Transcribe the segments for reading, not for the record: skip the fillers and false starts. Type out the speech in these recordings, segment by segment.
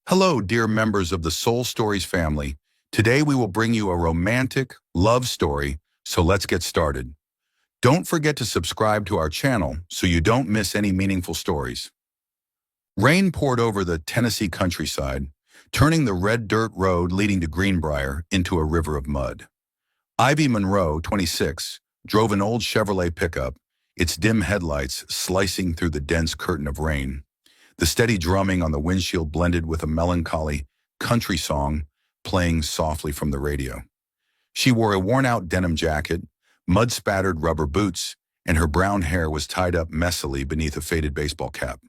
Hello, dear members of the Soul Stories family. Today we will bring you a romantic love story, so let's get started. Don't forget to subscribe to our channel so you don't miss any meaningful stories. Rain poured over the Tennessee countryside, turning the red dirt road leading to Greenbrier into a river of mud. Ivy Monroe, 26, drove an old Chevrolet pickup, its dim headlights slicing through the dense curtain of rain. The steady drumming on the windshield blended with a melancholy country song playing softly from the radio. She wore a worn-out denim jacket, mud-spattered rubber boots, and her brown hair was tied up messily beneath a faded baseball cap.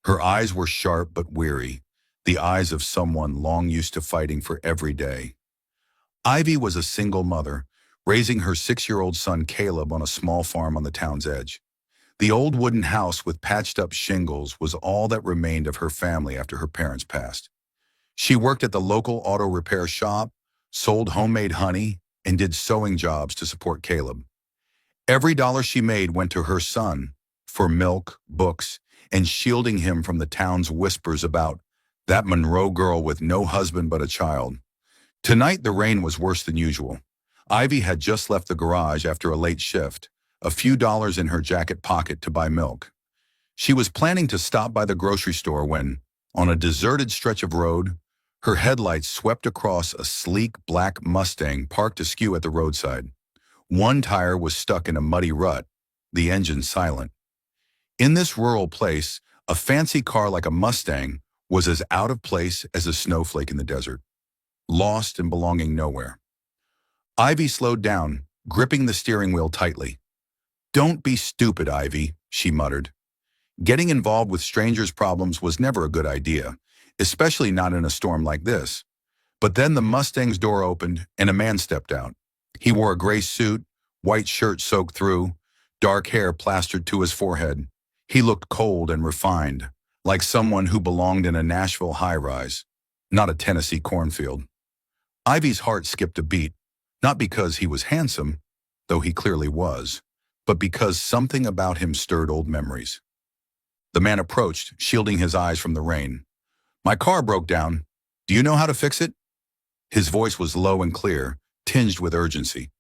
Her eyes were sharp but weary, the eyes of someone long used to fighting for every day. Ivy was a single mother, raising her 6-year-old son Caleb on a small farm on the town's edge. The old wooden house with patched-up shingles was all that remained of her family after her parents passed. She worked at the local auto repair shop, sold homemade honey, and did sewing jobs to support Caleb. Every dollar she made went to her son, for milk, books, and shielding him from the town's whispers about that Monroe girl with no husband but a child. Tonight the rain was worse than usual. Ivy had just left the garage after a late shift, a few dollars in her jacket pocket to buy milk. She was planning to stop by the grocery store when, on a deserted stretch of road, her headlights swept across a sleek black Mustang parked askew at the roadside. One tire was stuck in a muddy rut, the engine silent. In this rural place, a fancy car like a Mustang was as out of place as a snowflake in the desert, lost and belonging nowhere. Ivy slowed down, gripping the steering wheel tightly. "Don't be stupid, Ivy," she muttered. Getting involved with strangers' problems was never a good idea, especially not in a storm like this. But then the Mustang's door opened and a man stepped out. He wore a gray suit, white shirt soaked through, dark hair plastered to his forehead. He looked cold and refined, like someone who belonged in a Nashville high-rise, not a Tennessee cornfield. Ivy's heart skipped a beat, not because he was handsome, though he clearly was, but because something about him stirred old memories. The man approached, shielding his eyes from the rain. "My car broke down. Do you know how to fix it?" His voice was low and clear, tinged with urgency.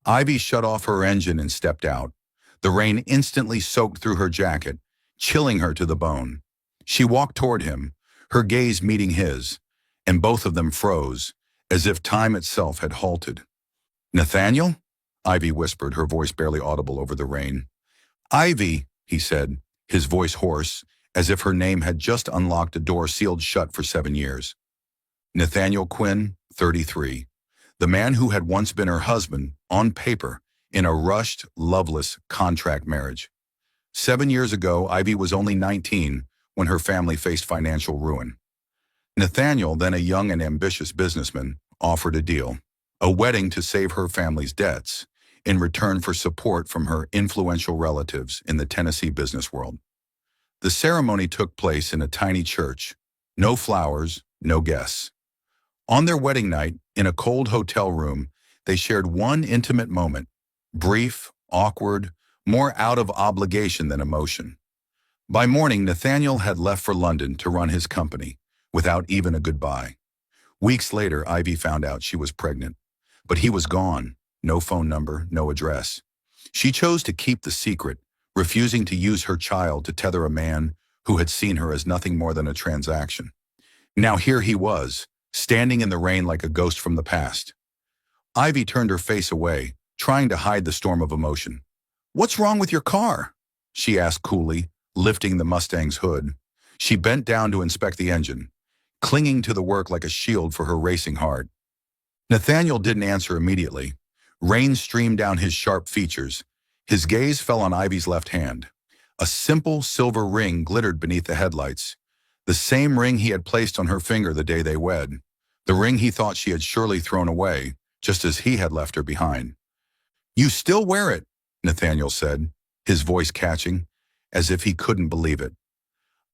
Ivy shut off her engine and stepped out. The rain instantly soaked through her jacket, chilling her to the bone. She walked toward him, her gaze meeting his, and both of them froze, as if time itself had halted. "Nathaniel?" Ivy whispered, her voice barely audible over the rain. "Ivy," he said, his voice hoarse, as if her name had just unlocked a door sealed shut for 7 years. Nathaniel Quinn, 33, the man who had once been her husband, on paper, in a rushed, loveless contract marriage. 7 years ago, Ivy was only 19 when her family faced financial ruin. Nathaniel, then a young and ambitious businessman, offered a deal, a wedding to save her family's debts, in return for support from her influential relatives in the Tennessee business world. The ceremony took place in a tiny church. No flowers, no guests. On their wedding night, in a cold hotel room, they shared one intimate moment, brief, awkward, more out of obligation than emotion. By morning, Nathaniel had left for London to run his company, without even a goodbye. Weeks later, Ivy found out she was pregnant. But he was gone. No phone number, no address. She chose to keep the secret, refusing to use her child to tether a man who had seen her as nothing more than a transaction. Now here he was, standing in the rain like a ghost from the past. Ivy turned her face away, trying to hide the storm of emotion. "What's wrong with your car?" she asked coolly, lifting the Mustang's hood. She bent down to inspect the engine, clinging to the work like a shield for her racing heart. Nathaniel didn't answer immediately. Rain streamed down his sharp features. His gaze fell on Ivy's left hand. A simple silver ring glittered beneath the headlights. The same ring he had placed on her finger the day they wed. The ring he thought she had surely thrown away, just as he had left her behind. "You still wear it," Nathaniel said, his voice catching, as if he couldn't believe it.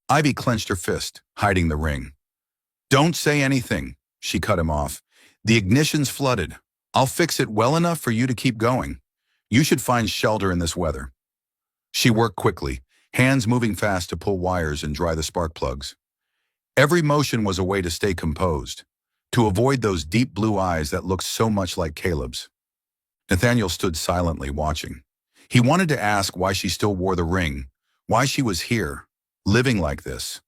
Ivy clenched her fist, hiding the ring. "Don't say anything," she cut him off. "The ignition's flooded. I'll fix it well enough for you to keep going. You should find shelter in this weather." She worked quickly, hands moving fast to pull wires and dry the spark plugs. Every motion was a way to stay composed, to avoid those deep blue eyes that looked so much like Caleb's. Nathaniel stood silently watching. He wanted to ask why she still wore the ring, why she was here, living like this.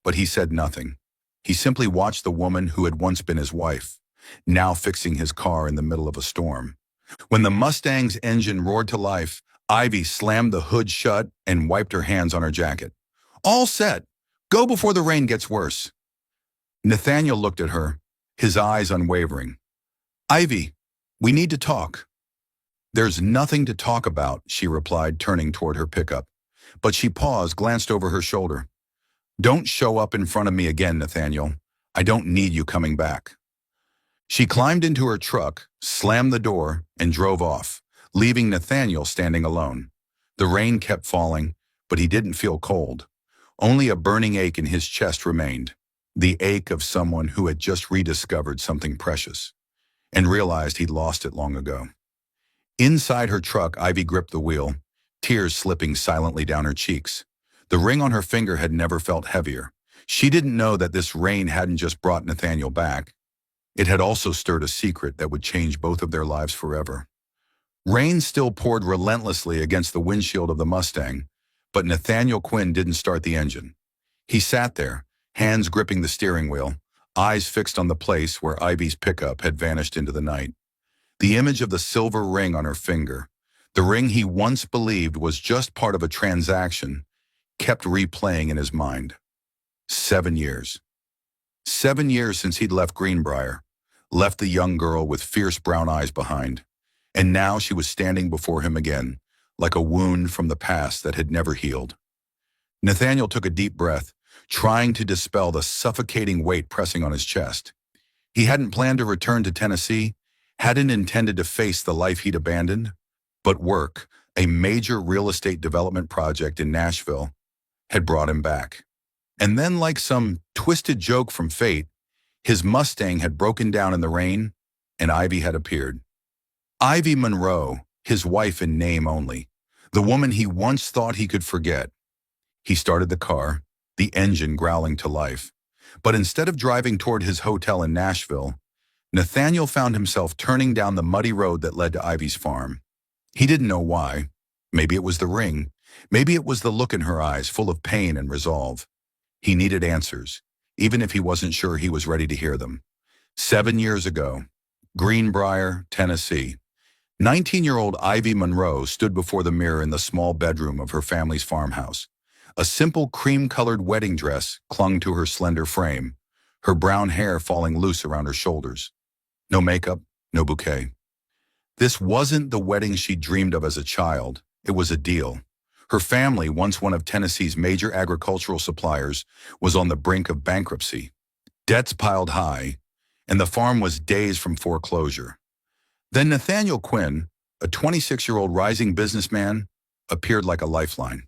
But he said nothing. He simply watched the woman who had once been his wife, now fixing his car in the middle of a storm. When the Mustang's engine roared to life, Ivy slammed the hood shut and wiped her hands on her jacket. All set. Go before the rain gets worse. Nathaniel looked at her, his eyes unwavering. Ivy, we need to talk. There's nothing to talk about, she replied, turning toward her pickup. But she paused, glanced over her shoulder. Don't show up in front of me again, Nathaniel. I don't need you coming back. She climbed into her truck, slammed the door, and drove off, leaving Nathaniel standing alone. The rain kept falling, but he didn't feel cold. Only a burning ache in his chest remained, the ache of someone who had just rediscovered something precious and realized he'd lost it long ago. Inside her truck, Ivy gripped the wheel, tears slipping silently down her cheeks. The ring on her finger had never felt heavier. She didn't know that this rain hadn't just brought Nathaniel back. It had also stirred a secret that would change both of their lives forever. Rain still poured relentlessly against the windshield of the Mustang, but Nathaniel Quinn didn't start the engine. He sat there, hands gripping the steering wheel, eyes fixed on the place where Ivy's pickup had vanished into the night. The image of the silver ring on her finger, the ring he once believed was just part of a transaction, kept replaying in his mind. 7 years. 7 years since he'd left Greenbrier, left the young girl with fierce brown eyes behind. And now she was standing before him again, like a wound from the past that had never healed. Nathaniel took a deep breath, trying to dispel the suffocating weight pressing on his chest. He hadn't planned to return to Tennessee, hadn't intended to face the life he'd abandoned, but work, a major real estate development project in Nashville, had brought him back. And then, like some twisted joke from fate, his Mustang had broken down in the rain, and Ivy had appeared. Ivy Monroe, his wife in name only, the woman he once thought he could forget. He started the car, the engine growling to life. But instead of driving toward his hotel in Nashville, Nathaniel found himself turning down the muddy road that led to Ivy's farm. He didn't know why. Maybe it was the ring. Maybe it was the look in her eyes, full of pain and resolve. He needed answers, even if he wasn't sure he was ready to hear them. 7 years ago, Greenbrier, Tennessee. 19-year-old Ivy Monroe stood before the mirror in the small bedroom of her family's farmhouse. A simple cream-colored wedding dress clung to her slender frame, her brown hair falling loose around her shoulders. No makeup, no bouquet. This wasn't the wedding she dreamed of as a child. It was a deal. Her family, once one of Tennessee's major agricultural suppliers, was on the brink of bankruptcy. Debts piled high, and the farm was days from foreclosure. Then Nathaniel Quinn, a 26-year-old rising businessman, appeared like a lifeline.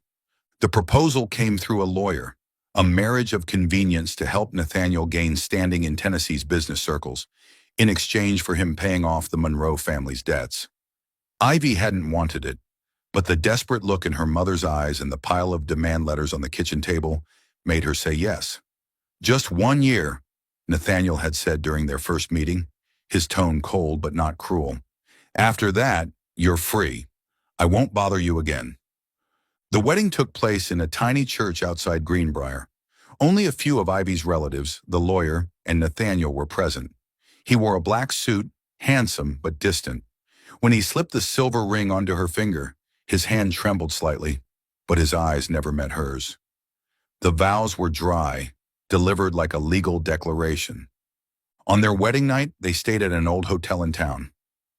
The proposal came through a lawyer, a marriage of convenience to help Nathaniel gain standing in Tennessee's business circles, in exchange for him paying off the Monroe family's debts. Ivy hadn't wanted it, but the desperate look in her mother's eyes and the pile of demand letters on the kitchen table made her say yes. Just 1 year, Nathaniel had said during their first meeting, his tone cold but not cruel. After that, you're free. I won't bother you again. The wedding took place in a tiny church outside Greenbrier. Only a few of Ivy's relatives, the lawyer, and Nathaniel were present. He wore a black suit, handsome but distant. When he slipped the silver ring onto her finger, his hand trembled slightly, but his eyes never met hers. The vows were dry, delivered like a legal declaration. On their wedding night, they stayed at an old hotel in town.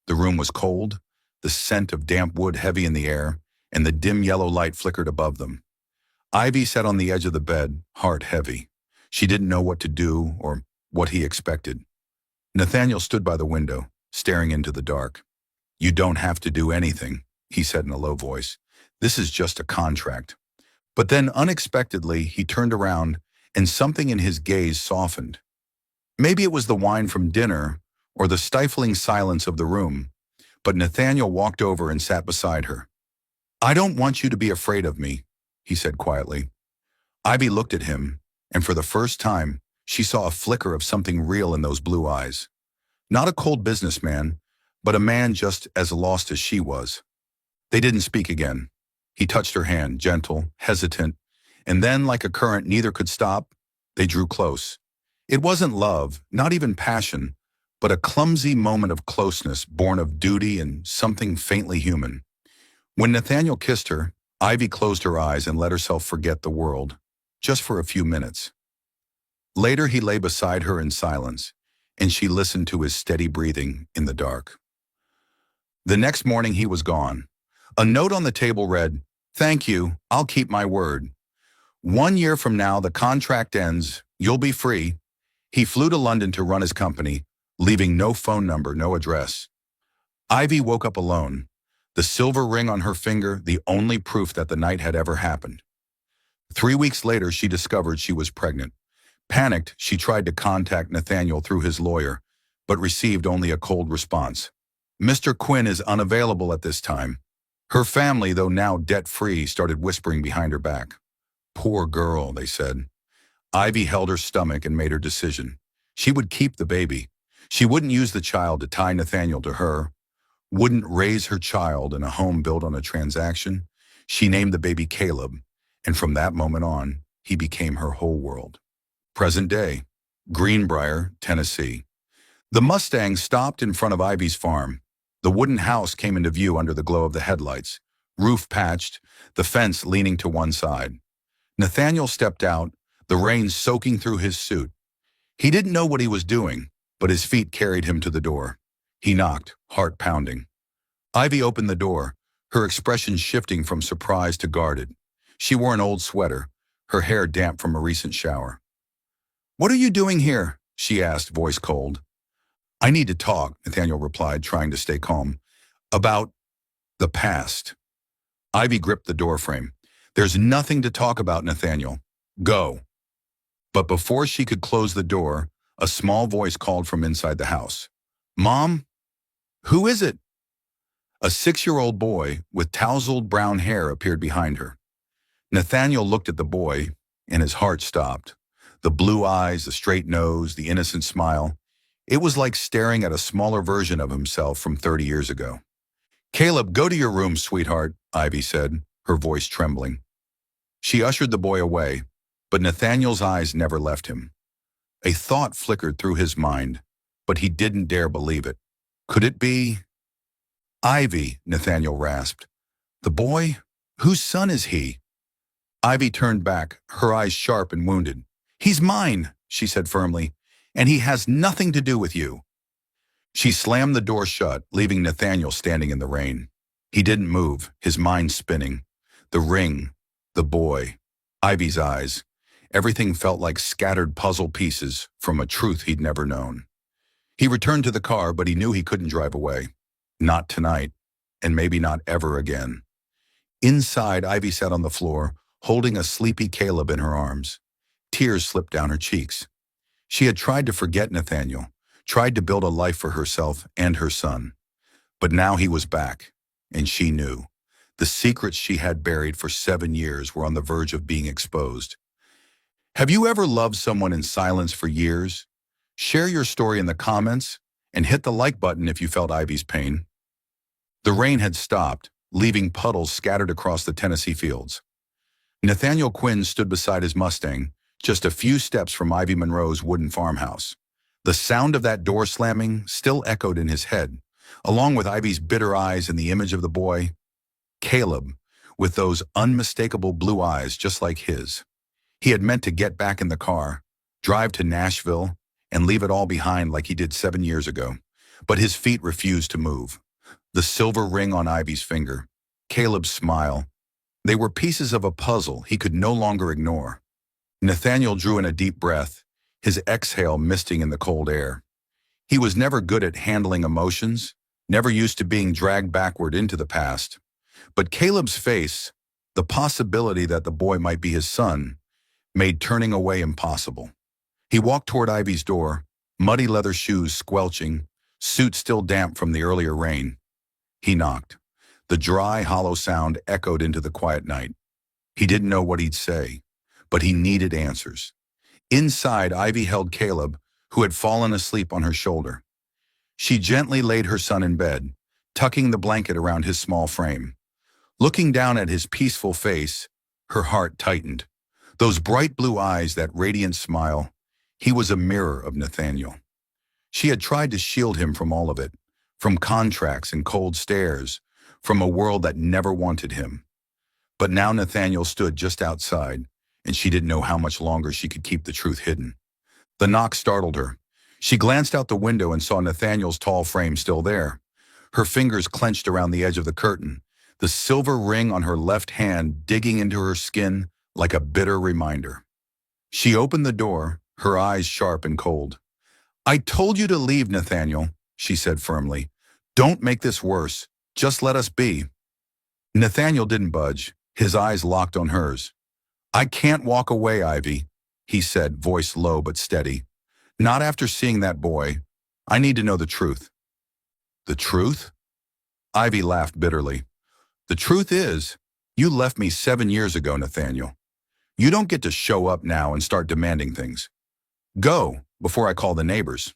The room was cold, the scent of damp wood heavy in the air, and the dim yellow light flickered above them. Ivy sat on the edge of the bed, heart heavy. She didn't know what to do or what he expected. Nathaniel stood by the window, staring into the dark. You don't have to do anything, he said in a low voice. This is just a contract. But then unexpectedly, he turned around and something in his gaze softened. Maybe it was the wine from dinner or the stifling silence of the room, but Nathaniel walked over and sat beside her. I don't want you to be afraid of me, he said quietly. Ivy looked at him, and for the first time, she saw a flicker of something real in those blue eyes. Not a cold businessman, but a man just as lost as she was. They didn't speak again. He touched her hand, gentle, hesitant, and then, like a current neither could stop, they drew close. It wasn't love, not even passion, but a clumsy moment of closeness born of duty and something faintly human. When Nathaniel kissed her, Ivy closed her eyes and let herself forget the world, just for a few minutes. Later he lay beside her in silence, and she listened to his steady breathing in the dark. The next morning he was gone. A note on the table read, "Thank you, I'll keep my word. 1 year from now the contract ends, you'll be free." He flew to London to run his company, leaving no phone number, no address. Ivy woke up alone, the silver ring on her finger the only proof that the night had ever happened. 3 weeks later she discovered she was pregnant. Panicked, she tried to contact Nathaniel through his lawyer, but received only a cold response. "Mr. Quinn is unavailable at this time." Her family, though now debt-free, started whispering behind her back. "Poor girl," they said. Ivy held her stomach and made her decision. She would keep the baby. She wouldn't use the child to tie Nathaniel to her, wouldn't raise her child in a home built on a transaction. She named the baby Caleb, and from that moment on, he became her whole world. Present day, Greenbrier, Tennessee. The Mustang stopped in front of Ivy's farm. The wooden house came into view under the glow of the headlights, roof patched, the fence leaning to one side. Nathaniel stepped out, the rain soaking through his suit. He didn't know what he was doing, but his feet carried him to the door. He knocked, heart pounding. Ivy opened the door, her expression shifting from surprise to guarded. She wore an old sweater, her hair damp from a recent shower. "What are you doing here?" she asked, voice cold. "I need to talk," Nathaniel replied, trying to stay calm. "About the past." Ivy gripped the doorframe. "There's nothing to talk about, Nathaniel. Go." But before she could close the door, a small voice called from inside the house. "Mom? Who is it?" A 6-year-old boy with tousled brown hair appeared behind her. Nathaniel looked at the boy, and his heart stopped. The blue eyes, the straight nose, the innocent smile. It was like staring at a smaller version of himself from 30 years ago. "Caleb, go to your room, sweetheart," Ivy said, her voice trembling. She ushered the boy away, but Nathaniel's eyes never left him. A thought flickered through his mind, but he didn't dare believe it. Could it be? "Ivy," Nathaniel rasped. "The boy? Whose son is he?" Ivy turned back, her eyes sharp and wounded. "He's mine," she said firmly, "and he has nothing to do with you." She slammed the door shut, leaving Nathaniel standing in the rain. He didn't move, his mind spinning. The ring, the boy, Ivy's eyes. Everything felt like scattered puzzle pieces from a truth he'd never known. He returned to the car, but he knew he couldn't drive away. Not tonight, and maybe not ever again. Inside, Ivy sat on the floor, holding a sleepy Caleb in her arms. Tears slipped down her cheeks. She had tried to forget Nathaniel, tried to build a life for herself and her son. But now he was back, and she knew. The secrets she had buried for 7 years were on the verge of being exposed. Have you ever loved someone in silence for years? Share your story in the comments, and hit the like button if you felt Ivy's pain. The rain had stopped, leaving puddles scattered across the Tennessee fields. Nathaniel Quinn stood beside his Mustang, just a few steps from Ivy Monroe's wooden farmhouse. The sound of that door slamming still echoed in his head, along with Ivy's bitter eyes and the image of the boy, Caleb, with those unmistakable blue eyes just like his. He had meant to get back in the car, drive to Nashville, and leave it all behind like he did 7 years ago. But his feet refused to move. The silver ring on Ivy's finger, Caleb's smile, they were pieces of a puzzle he could no longer ignore. Nathaniel drew in a deep breath, his exhale misting in the cold air. He was never good at handling emotions, never used to being dragged backward into the past. But Caleb's face, the possibility that the boy might be his son, made turning away impossible. He walked toward Ivy's door, muddy leather shoes squelching, suit still damp from the earlier rain. He knocked. The dry, hollow sound echoed into the quiet night. He didn't know what he'd say, but he needed answers. Inside, Ivy held Caleb, who had fallen asleep on her shoulder. She gently laid her son in bed, tucking the blanket around his small frame. Looking down at his peaceful face, her heart tightened. Those bright blue eyes, that radiant smile, he was a mirror of Nathaniel. She had tried to shield him from all of it, from contracts and cold stares, from a world that never wanted him. But now Nathaniel stood just outside, and she didn't know how much longer she could keep the truth hidden. The knock startled her. She glanced out the window and saw Nathaniel's tall frame still there. Her fingers clenched around the edge of the curtain, the silver ring on her left hand digging into her skin like a bitter reminder. She opened the door, her eyes sharp and cold. "I told you to leave, Nathaniel," she said firmly. "Don't make this worse. Just let us be." Nathaniel didn't budge, his eyes locked on hers. "I can't walk away, Ivy," he said, voice low but steady. "Not after seeing that boy. I need to know the truth." "The truth?" Ivy laughed bitterly. "The truth is, you left me 7 years ago, Nathaniel. You don't get to show up now and start demanding things. Go, before I call the neighbors."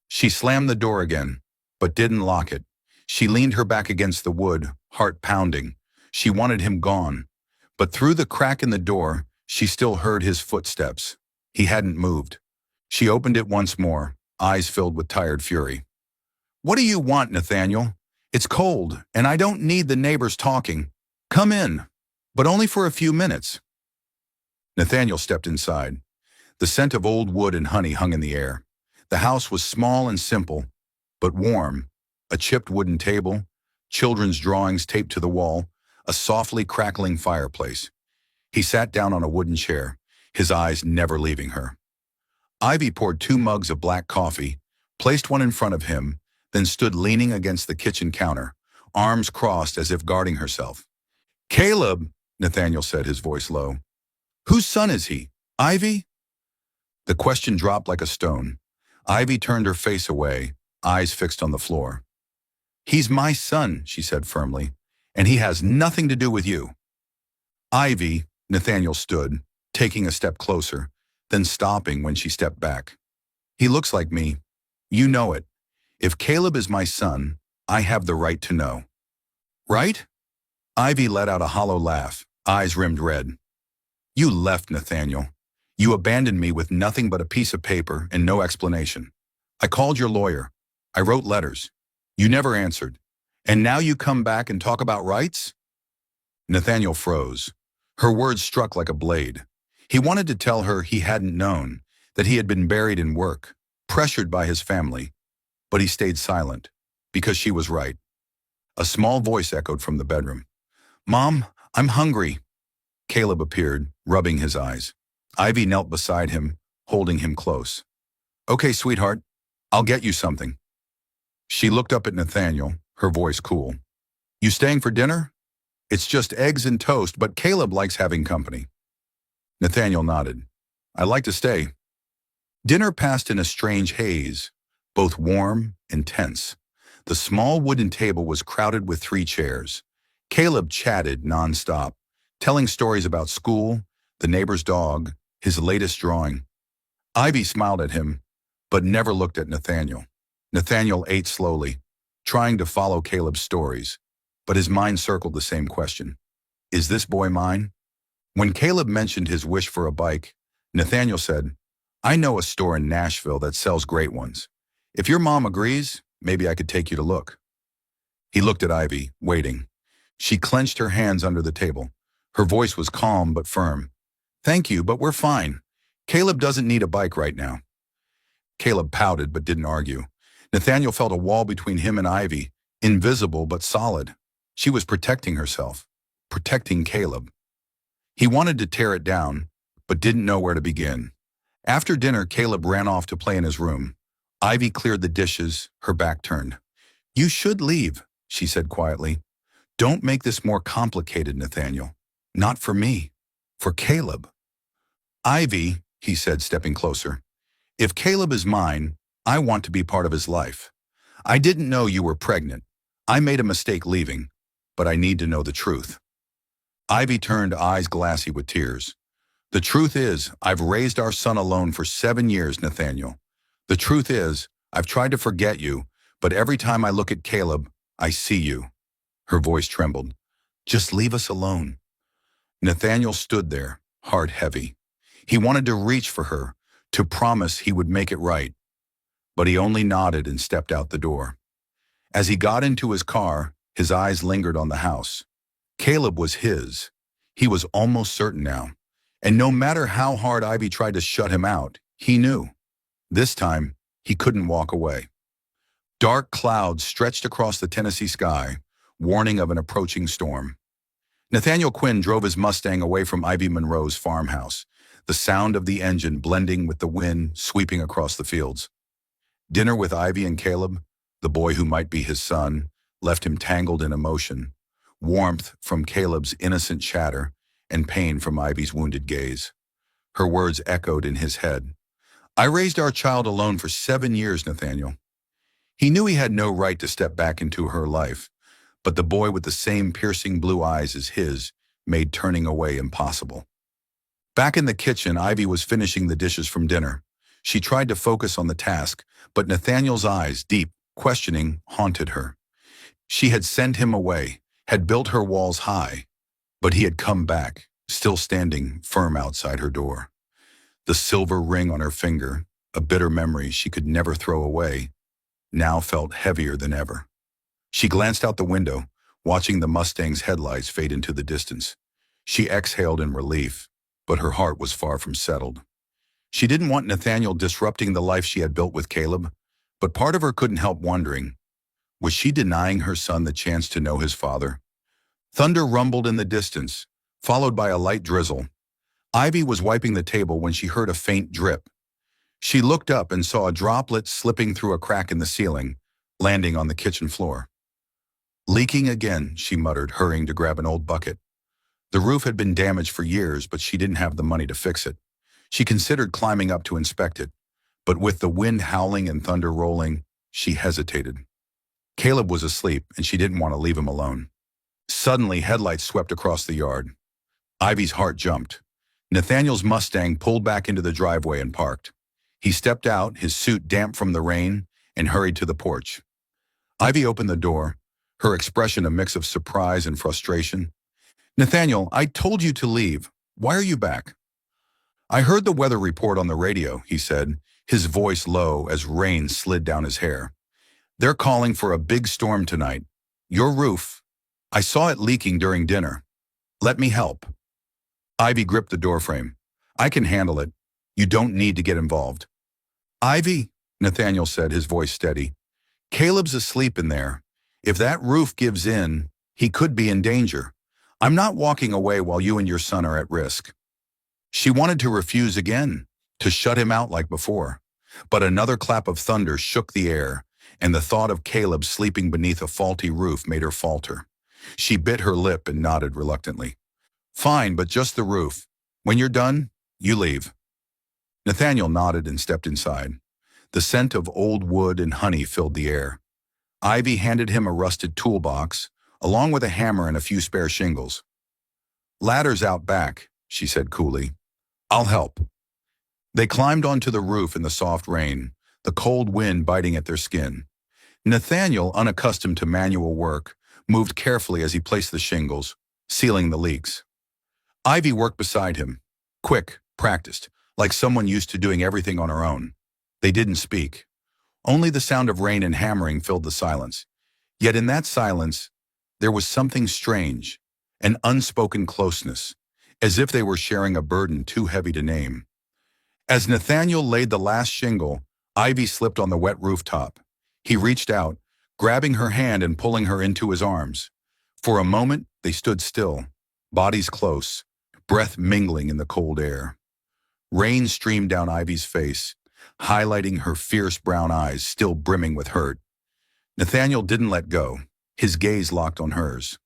She slammed the door again, but didn't lock it. She leaned her back against the wood, heart pounding. She wanted him gone. But through the crack in the door, she still heard his footsteps. He hadn't moved. She opened it once more, eyes filled with tired fury. "What do you want, Nathaniel? It's cold, and I don't need the neighbors talking. Come in, but only for a few minutes." Nathaniel stepped inside. The scent of old wood and honey hung in the air. The house was small and simple, but warm. A chipped wooden table, children's drawings taped to the wall, a softly crackling fireplace. He sat down on a wooden chair, his eyes never leaving her. Ivy poured 2 mugs of black coffee, placed one in front of him, then stood leaning against the kitchen counter, arms crossed as if guarding herself. "Caleb," Nathaniel said, his voice low. "Whose son is he? Ivy?" The question dropped like a stone. Ivy turned her face away, eyes fixed on the floor. "He's my son," she said firmly, "and he has nothing to do with you." "Ivy," Nathaniel stood, taking a step closer, then stopping when she stepped back. "He looks like me. You know it. If Caleb is my son, I have the right to know." "Right?" Ivy let out a hollow laugh, eyes rimmed red. "You left, Nathaniel. You abandoned me with nothing but a piece of paper and no explanation. I called your lawyer. I wrote letters. You never answered. And now you come back and talk about rights?" Nathaniel froze. Her words struck like a blade. He wanted to tell her he hadn't known, that he had been buried in work, pressured by his family. But he stayed silent, because she was right. A small voice echoed from the bedroom. "Mom, I'm hungry." Caleb appeared, rubbing his eyes. Ivy knelt beside him, holding him close. "Okay, sweetheart, I'll get you something." She looked up at Nathaniel, her voice cool. "You staying for dinner?" "It's just eggs and toast, but Caleb likes having company." Nathaniel nodded. "I'd like to stay." Dinner passed in a strange haze, both warm and tense. The small wooden table was crowded with 3 chairs. Caleb chatted nonstop, telling stories about school, the neighbor's dog, his latest drawing. Ivy smiled at him, but never looked at Nathaniel. Nathaniel ate slowly, trying to follow Caleb's stories, but his mind circled the same question. Is this boy mine? When Caleb mentioned his wish for a bike, Nathaniel said, "I know a store in Nashville that sells great ones. If your mom agrees, maybe I could take you to look." He looked at Ivy, waiting. She clenched her hands under the table. Her voice was calm but firm. "Thank you, but we're fine. Caleb doesn't need a bike right now." Caleb pouted but didn't argue. Nathaniel felt a wall between him and Ivy, invisible but solid. She was protecting herself, protecting Caleb. He wanted to tear it down, but didn't know where to begin. After dinner, Caleb ran off to play in his room. Ivy cleared the dishes, her back turned. "You should leave," she said quietly. "Don't make this more complicated, Nathaniel. Not for me, for Caleb." "Ivy," he said, stepping closer, "if Caleb is mine, I want to be part of his life. I didn't know you were pregnant. I made a mistake leaving, but I need to know the truth." Ivy turned, eyes glassy with tears. The truth is, I've raised our son alone for 7 years, Nathaniel. The truth is, I've tried to forget you, but every time I look at Caleb, I see you." Her voice trembled. "Just leave us alone." Nathaniel stood there, heart heavy. He wanted to reach for her, to promise he would make it right, but he only nodded and stepped out the door. As he got into his car, his eyes lingered on the house. Caleb was his. He was almost certain now. And no matter how hard Ivy tried to shut him out, he knew. This time, he couldn't walk away. Dark clouds stretched across the Tennessee sky, warning of an approaching storm. Nathaniel Quinn drove his Mustang away from Ivy Monroe's farmhouse, the sound of the engine blending with the wind sweeping across the fields. Dinner with Ivy and Caleb, the boy who might be his son, left him tangled in emotion, warmth from Caleb's innocent chatter, and pain from Ivy's wounded gaze. Her words echoed in his head. "I raised our child alone for 7 years, Nathaniel." He knew he had no right to step back into her life, but the boy with the same piercing blue eyes as his made turning away impossible. Back in the kitchen, Ivy was finishing the dishes from dinner. She tried to focus on the task, but Nathaniel's eyes, deep, questioning, haunted her. She had sent him away, had built her walls high, but he had come back, still standing firm outside her door. The silver ring on her finger, a bitter memory she could never throw away, now felt heavier than ever. She glanced out the window, watching the Mustang's headlights fade into the distance. She exhaled in relief, but her heart was far from settled. She didn't want Nathaniel disrupting the life she had built with Caleb, but part of her couldn't help wondering, was she denying her son the chance to know his father? Thunder rumbled in the distance, followed by a light drizzle. Ivy was wiping the table when she heard a faint drip. She looked up and saw a droplet slipping through a crack in the ceiling, landing on the kitchen floor. "Leaking again," she muttered, hurrying to grab an old bucket. The roof had been damaged for years, but she didn't have the money to fix it. She considered climbing up to inspect it, but with the wind howling and thunder rolling, she hesitated. Caleb was asleep, and she didn't want to leave him alone. Suddenly, headlights swept across the yard. Ivy's heart jumped. Nathaniel's Mustang pulled back into the driveway and parked. He stepped out, his suit damp from the rain, and hurried to the porch. Ivy opened the door, her expression a mix of surprise and frustration. "Nathaniel, I told you to leave. Why are you back?" "I heard the weather report on the radio," he said, his voice low as rain slid down his hair. "They're calling for a big storm tonight. Your roof. I saw it leaking during dinner. Let me help." Ivy gripped the doorframe. "I can handle it. You don't need to get involved." "Ivy," Nathaniel said, his voice steady, "Caleb's asleep in there. If that roof gives in, he could be in danger. I'm not walking away while you and your son are at risk." She wanted to refuse again, to shut him out like before. But another clap of thunder shook the air, and the thought of Caleb sleeping beneath a faulty roof made her falter. She bit her lip and nodded reluctantly. "Fine, but just the roof. When you're done, you leave." Nathaniel nodded and stepped inside. The scent of old wood and honey filled the air. Ivy handed him a rusted toolbox, along with a hammer and a few spare shingles. "Ladder's out back," she said coolly. "I'll help." They climbed onto the roof in the soft rain, the cold wind biting at their skin. Nathaniel, unaccustomed to manual work, moved carefully as he placed the shingles, sealing the leaks. Ivy worked beside him, quick, practiced, like someone used to doing everything on her own. They didn't speak. Only the sound of rain and hammering filled the silence. Yet in that silence, there was something strange, an unspoken closeness, as if they were sharing a burden too heavy to name. As Nathaniel laid the last shingle, Ivy slipped on the wet rooftop. He reached out, grabbing her hand and pulling her into his arms. For a moment, they stood still, bodies close, breath mingling in the cold air. Rain streamed down Ivy's face, highlighting her fierce brown eyes still brimming with hurt. Nathaniel didn't let go, his gaze locked on hers.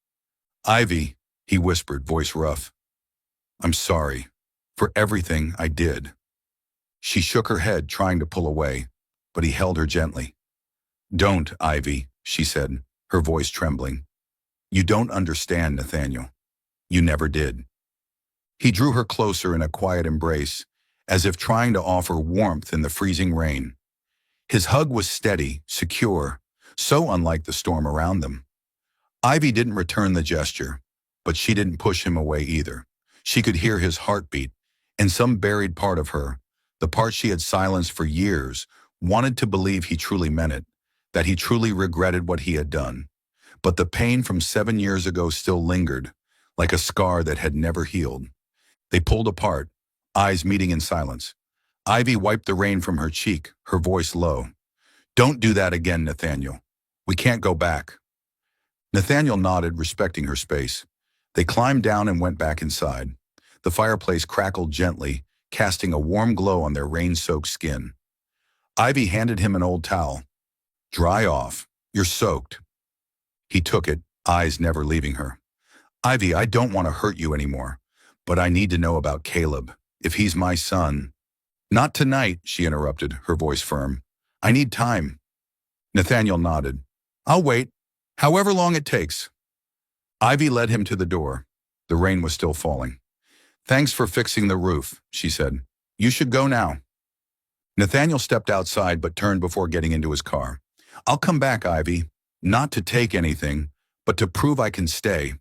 "Ivy," he whispered, voice rough. "I'm sorry for everything I did." She shook her head, trying to pull away, but he held her gently. "Don't, Ivy," she said, her voice trembling. "You don't understand, Nathaniel. You never did." He drew her closer in a quiet embrace, as if trying to offer warmth in the freezing rain. His hug was steady, secure, so unlike the storm around them. Ivy didn't return the gesture, but she didn't push him away either. She could hear his heartbeat, and some buried part of her, the part she had silenced for years, wanted to believe he truly meant it, that he truly regretted what he had done. But the pain from 7 years ago still lingered, like a scar that had never healed. They pulled apart, eyes meeting in silence. Ivy wiped the rain from her cheek, her voice low. "Don't do that again, Nathaniel. We can't go back." Nathaniel nodded, respecting her space. They climbed down and went back inside. The fireplace crackled gently, casting a warm glow on their rain-soaked skin. Ivy handed him an old towel. "Dry off. You're soaked." He took it, eyes never leaving her. "Ivy, I don't want to hurt you anymore, but I need to know about Caleb. If he's my son—" "Not tonight," she interrupted, her voice firm. "I need time." Nathaniel nodded. "I'll wait, however long it takes." Ivy led him to the door. The rain was still falling. "Thanks for fixing the roof," she said. "You should go now." Nathaniel stepped outside but turned before getting into his car. "I'll come back, Ivy. Not to take anything, but to prove I can stay."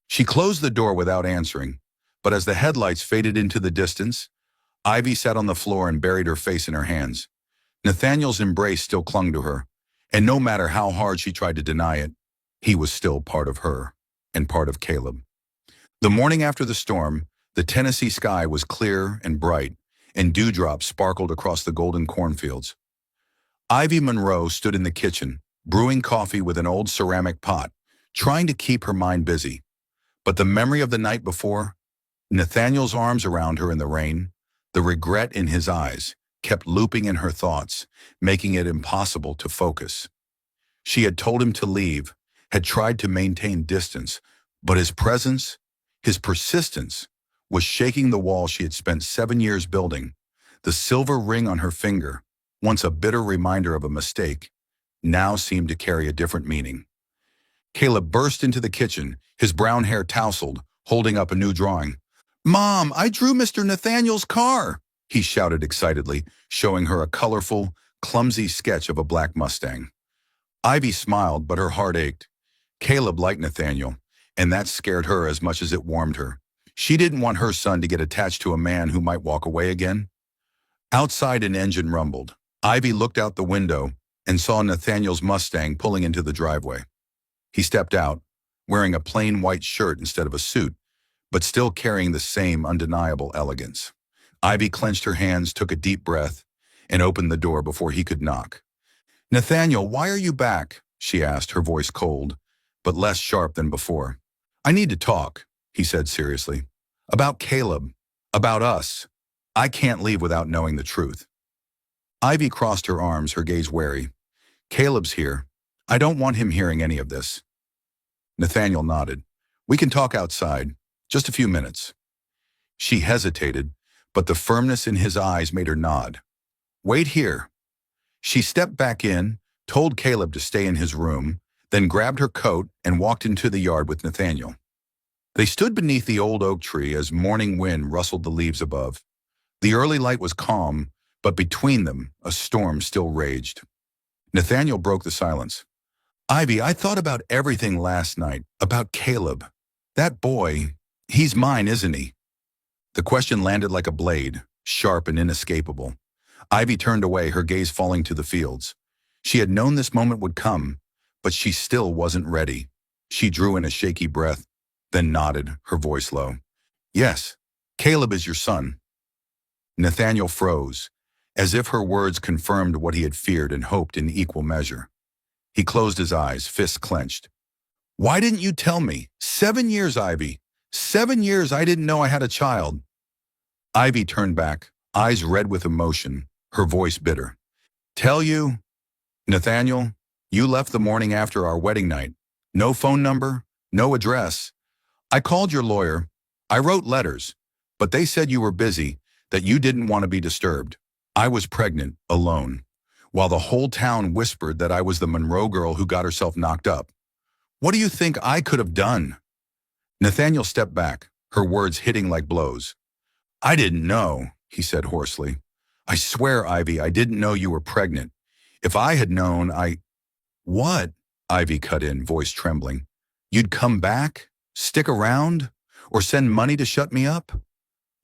She closed the door without answering, but as the headlights faded into the distance, Ivy sat on the floor and buried her face in her hands. Nathaniel's embrace still clung to her, and no matter how hard she tried to deny it, he was still part of her, and part of Caleb. The morning after the storm, the Tennessee sky was clear and bright, and dewdrops sparkled across the golden cornfields. Ivy Monroe stood in the kitchen, brewing coffee with an old ceramic pot, trying to keep her mind busy. But the memory of the night before, Nathaniel's arms around her in the rain, the regret in his eyes, kept looping in her thoughts, making it impossible to focus. She had told him to leave, had tried to maintain distance, but his presence, his persistence, was shaking the wall she had spent 7 years building. The silver ring on her finger, once a bitter reminder of a mistake, now seemed to carry a different meaning. Caleb burst into the kitchen, his brown hair tousled, holding up a new drawing. "Mom, I drew Mr. Nathaniel's car!" he shouted excitedly, showing her a colorful, clumsy sketch of a black Mustang. Ivy smiled, but her heart ached. Caleb liked Nathaniel, and that scared her as much as it warmed her. She didn't want her son to get attached to a man who might walk away again. Outside, an engine rumbled. Ivy looked out the window and saw Nathaniel's Mustang pulling into the driveway. He stepped out, wearing a plain white shirt instead of a suit, but still carrying the same undeniable elegance. Ivy clenched her hands, took a deep breath, and opened the door before he could knock. "Nathaniel, why are you back?" she asked, her voice cold, but less sharp than before. "I need to talk," he said seriously. "About Caleb. About us. I can't leave without knowing the truth." Ivy crossed her arms, her gaze wary. "Caleb's here. I don't want him hearing any of this." Nathaniel nodded. "We can talk outside. Just a few minutes." She hesitated, but the firmness in his eyes made her nod. "Wait here." She stepped back in, told Caleb to stay in his room, then grabbed her coat and walked into the yard with Nathaniel. They stood beneath the old oak tree as morning wind rustled the leaves above. The early light was calm, but between them, a storm still raged. Nathaniel broke the silence. "Ivy, I thought about everything last night, about Caleb. That boy, he's mine, isn't he?" The question landed like a blade, sharp and inescapable. Ivy turned away, her gaze falling to the fields. She had known this moment would come, but she still wasn't ready. She drew in a shaky breath, then nodded, her voice low. "Yes, Caleb is your son." Nathaniel froze, as if her words confirmed what he had feared and hoped in equal measure. He closed his eyes, fists clenched. "Why didn't you tell me? 7 years, Ivy. 7 years I didn't know I had a child." Ivy turned back, eyes red with emotion, her voice bitter. "Tell you? Nathaniel, you left the morning after our wedding night. No phone number, no address. I called your lawyer. I wrote letters, but they said you were busy, that you didn't want to be disturbed. I was pregnant, alone, while the whole town whispered that I was the Monroe girl who got herself knocked up. What do you think I could have done?" Nathaniel stepped back, her words hitting like blows. I didn't know, he said hoarsely. I swear, Ivy, I didn't know you were pregnant. If I had known, What? Ivy cut in, voice trembling. You'd come back? Stick around? Or send money to shut me up?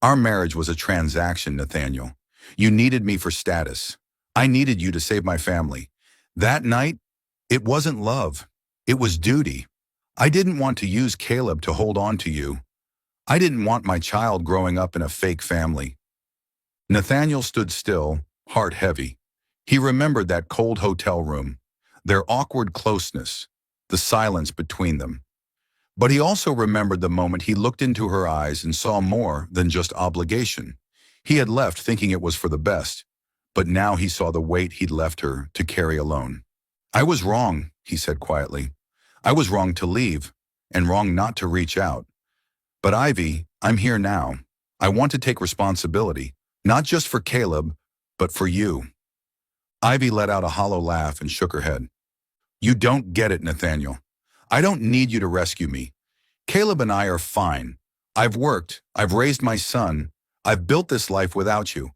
Our marriage was a transaction, Nathaniel. You needed me for status. I needed you to save my family. That night, it wasn't love. It was duty. I didn't want to use Caleb to hold on to you. I didn't want my child growing up in a fake family. Nathaniel stood still, heart heavy. He remembered that cold hotel room, their awkward closeness, the silence between them. But he also remembered the moment he looked into her eyes and saw more than just obligation. He had left thinking it was for the best, but now he saw the weight he'd left her to carry alone. I was wrong, he said quietly. I was wrong to leave, and wrong not to reach out. But Ivy, I'm here now. I want to take responsibility, not just for Caleb, but for you. Ivy let out a hollow laugh and shook her head. You don't get it, Nathaniel. I don't need you to rescue me. Caleb and I are fine. I've worked, I've raised my son, I've built this life without you.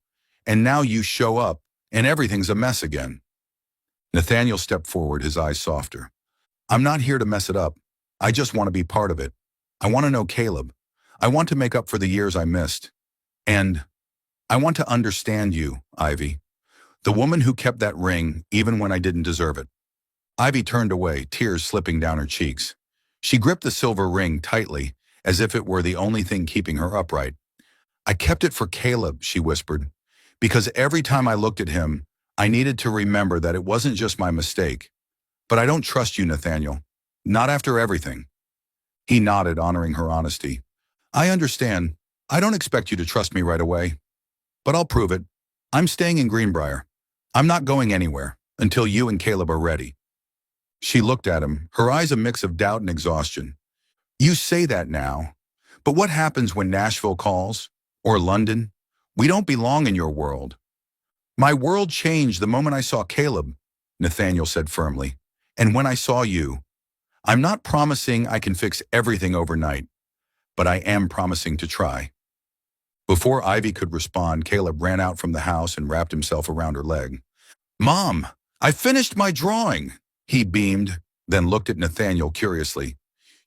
And now you show up, and everything's a mess again. Nathaniel stepped forward, his eyes softer. I'm not here to mess it up. I just want to be part of it. I want to know Caleb. I want to make up for the years I missed. And I want to understand you, Ivy. The woman who kept that ring even when I didn't deserve it. Ivy turned away, tears slipping down her cheeks. She gripped the silver ring tightly, as if it were the only thing keeping her upright. I kept it for Caleb, she whispered, because every time I looked at him, I needed to remember that it wasn't just my mistake. But I don't trust you, Nathaniel. Not after everything. He nodded, honoring her honesty. I understand. I don't expect you to trust me right away. But I'll prove it. I'm staying in Greenbrier. I'm not going anywhere until you and Caleb are ready. She looked at him, her eyes a mix of doubt and exhaustion. You say that now, but what happens when Nashville calls? Or London? We don't belong in your world. My world changed the moment I saw Caleb, Nathaniel said firmly. And when I saw you, I'm not promising I can fix everything overnight, but I am promising to try. Before Ivy could respond, Caleb ran out from the house and wrapped himself around her leg. Mom, I finished my drawing, he beamed, then looked at Nathaniel curiously.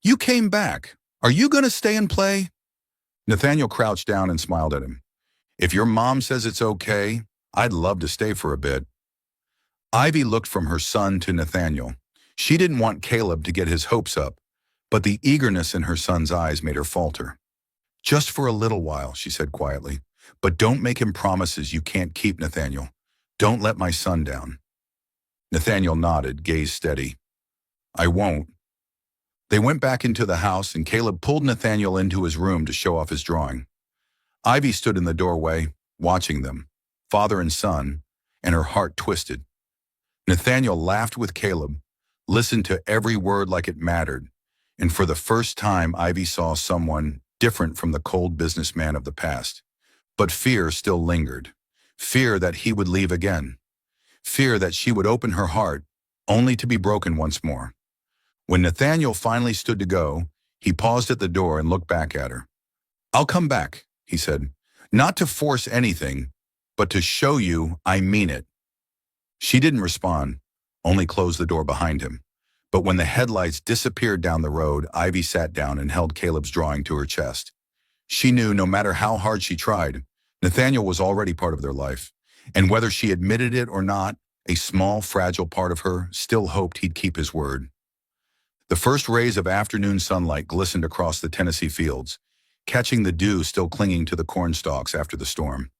You came back. Are you going to stay and play? Nathaniel crouched down and smiled at him. If your mom says it's okay, I'd love to stay for a bit. Ivy looked from her son to Nathaniel. She didn't want Caleb to get his hopes up, but the eagerness in her son's eyes made her falter. Just for a little while, she said quietly, but don't make him promises you can't keep, Nathaniel. Don't let my son down. Nathaniel nodded, gaze steady. I won't. They went back into the house and Caleb pulled Nathaniel into his room to show off his drawing. Ivy stood in the doorway, watching them, father and son, and her heart twisted. Nathaniel laughed with Caleb, listened to every word like it mattered, and for the first time Ivy saw someone different from the cold businessman of the past. But fear still lingered. Fear that he would leave again. Fear that she would open her heart, only to be broken once more. When Nathaniel finally stood to go, he paused at the door and looked back at her. I'll come back, he said, not to force anything, but to show you I mean it. She didn't respond, only closed the door behind him. But when the headlights disappeared down the road, Ivy sat down and held Caleb's drawing to her chest. She knew no matter how hard she tried, Nathaniel was already part of their life. And whether she admitted it or not, a small, fragile part of her still hoped he'd keep his word. The first rays of afternoon sunlight glistened across the Tennessee fields, catching the dew still clinging to the cornstalks after the storm.